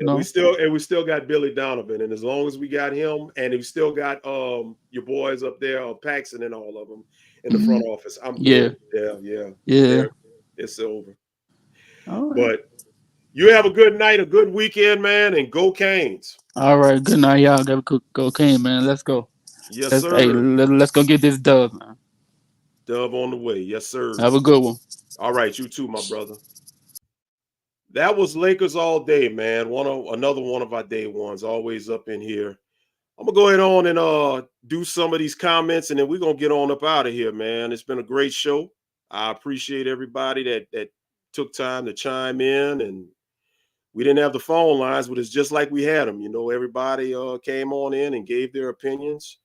And we still got Billy Donovan, and as long as we got him, and we still got your boys up there, Paxson and all of them in the front office, I'm
Yeah.
good. Yeah.
Yeah.
It's over.
All right.
But you have a good night, a good weekend, man, and go Canes.
All right. Good night, y'all. Go cocaine, man. Let's go.
Yes, sir.
Let's go get this dub, man.
Dub on the way. Yes, sir.
Have a good one.
All right, you too, my brother. That was Lakers all day, man. Another one of our day ones, always up in here. I'm gonna go ahead on and do some of these comments, and then we're gonna get on up out of here, man. It's been a great show. I appreciate everybody that took time to chime in, and we didn't have the phone lines, but it's just like we had them. You know, everybody came on in and gave their opinions.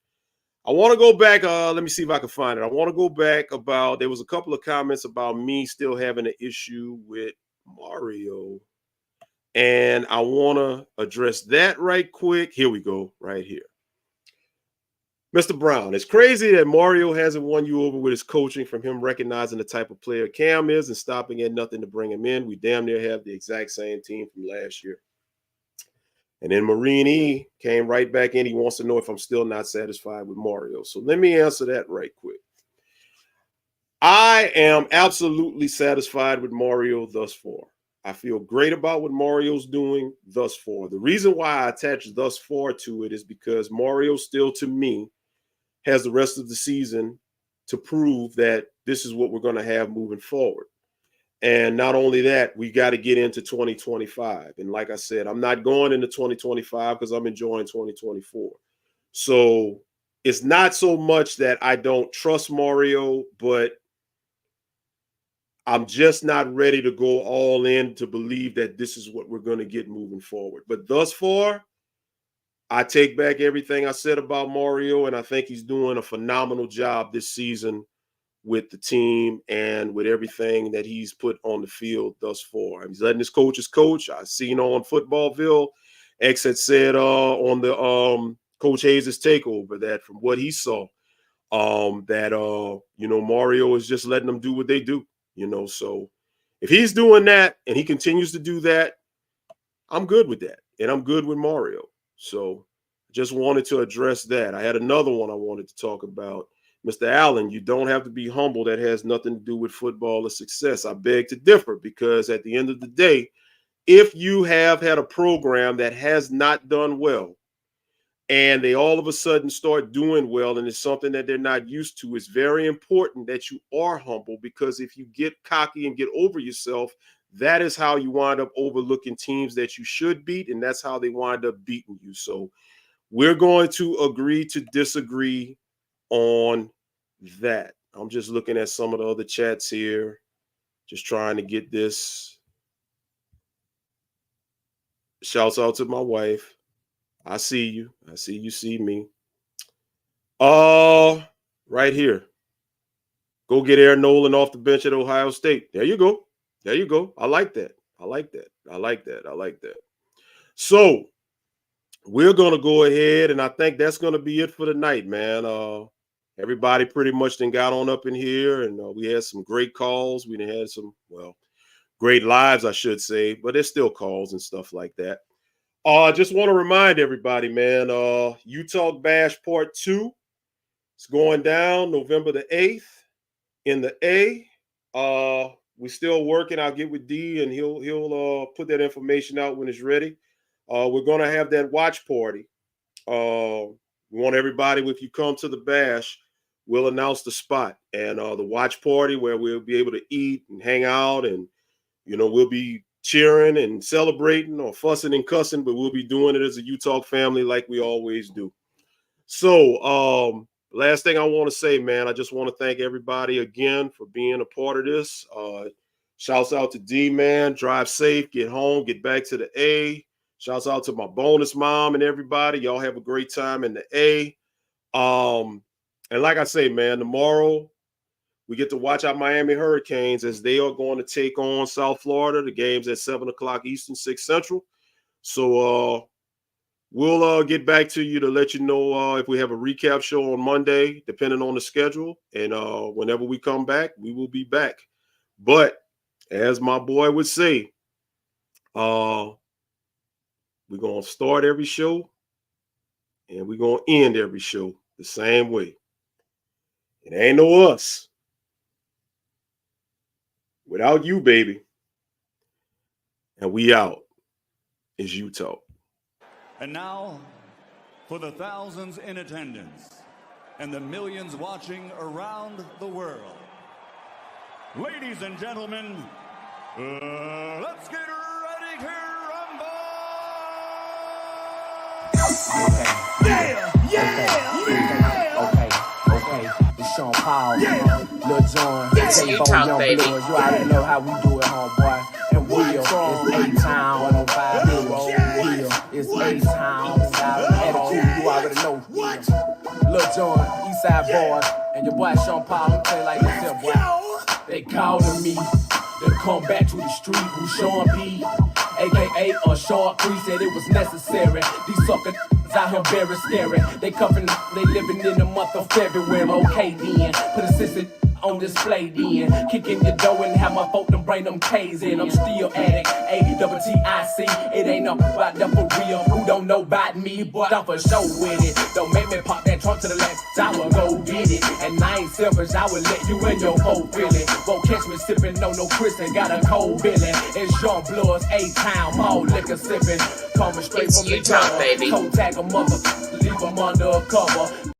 I want to go back. Let me see if I can find it. I want to go back about there was a couple of comments about me still having an issue with Mario. And I want to address that right quick. Here we go, right here. Mr. Brown, it's crazy that Mario hasn't won you over with his coaching, from him recognizing the type of player Cam is and stopping at nothing to bring him in. We damn near have the exact same team from last year. And then Marine E came right back in. He wants to know if I'm still not satisfied with Mario. So let me answer that right quick. I am absolutely satisfied with Mario thus far. I feel great about what Mario's doing thus far. The reason why I attach thus far to it is because Mario still, to me, has the rest of the season to prove that this is what we're going to have moving forward. And not only that, we got to get into 2025. And like I said, I'm not going into 2025 because I'm enjoying 2024. So it's not so much that I don't trust Mario, but I'm just not ready to go all in to believe that this is what we're going to get moving forward. But thus far, I take back everything I said about Mario, and I think he's doing a phenomenal job this season with the team and with everything that he's put on the field thus far. He's letting his coaches coach. I seen on Footballville, X had said on the Coach Hayes' takeover that from what he saw, that Mario is just letting them do what they do. So if he's doing that and he continues to do that, I'm good with that. And I'm good with Mario. So just wanted to address that. I had another one I wanted to talk about. Mr. Allen, you don't have to be humble. That has nothing to do with football or success. I beg to differ, because at the end of the day, if you have had a program that has not done well, and they all of a sudden start doing well, and it's something that they're not used to, it's very important that you are humble, because if you get cocky and get over yourself, that is how you wind up overlooking teams that you should beat, and that's how they wind up beating you. So we're going to agree to disagree on that. I'm just looking at some of the other chats here, just trying to get this. Shouts out to my wife. I see you. I see you see me. Right here. Go get Aaron Nolan off the bench at Ohio State. There you go. There you go. I like that. I like that. I like that. I like that. So we're going to go ahead, and I think that's going to be it for tonight, man. Everybody pretty much then got on up in here, and we had some great calls. We had some, well, great lives, I should say, but there's still calls and stuff like that. I just want to remind everybody, man, Utah Bash Part 2 is going down November the 8th in the A. We're still working. I'll get with D, and he'll put that information out when it's ready. We're going to have that watch party. We want everybody, if you come to the Bash, we'll announce the spot and the watch party where we'll be able to eat and hang out, and we'll be cheering and celebrating or fussing and cussing, but we'll be doing it as a Utah family like we always do. So last thing I want to say, man, I just want to thank everybody again for being a part of this. Shouts out to D, man. Drive safe, get home, get back to the A. Shouts out to my bonus mom and everybody. Y'all have a great time in the A. And like I say, man, tomorrow we get to watch our Miami Hurricanes as they are going to take on South Florida. The game's at 7 o'clock Eastern, 6 Central. So we'll get back to you to let you know if we have a recap show on Monday, depending on the schedule. And whenever we come back, we will be back. But as my boy would say, we're going to start every show and we're going to end every show the same way. It ain't no us without you, baby. And we out. It's Utah.
And now, for the thousands in attendance and the millions watching around the world, ladies and gentlemen, let's get ready to rumble!
Okay. It's Sean Paul, Lil Jon, J-Bo, Young Bloods. You already know how we do it, homeboy. And Will, it's A-Town, 105 Hill. It's A-Town, attitude, you already know. Lil Jon, Eastside Boys, and your boy Sean Paul. I'm tell you like this here, boy. They calling me to come back to the street. Who Sean P, a.k.a. a short Cree, said it was necessary. These suckers out here very scary. They living in the month of February. Okay then, put a sister on display then. Kicking your door and have my folk to bring them K's in. I'm still addict, A-double-T-I-C. It ain't nothing about that for real. Who don't know about me, but I'm for sure with it. Don't make me pop that trunk to the left, I will go get it. And I ain't selfish, I will let you in your whole feeling. Won't catch me sipping on no Chris and got a cold billy. It's Young Bloods, A-Town, all liquor sipping. Coming straight from the top, baby. Cold tag a mother, leave them under a cover.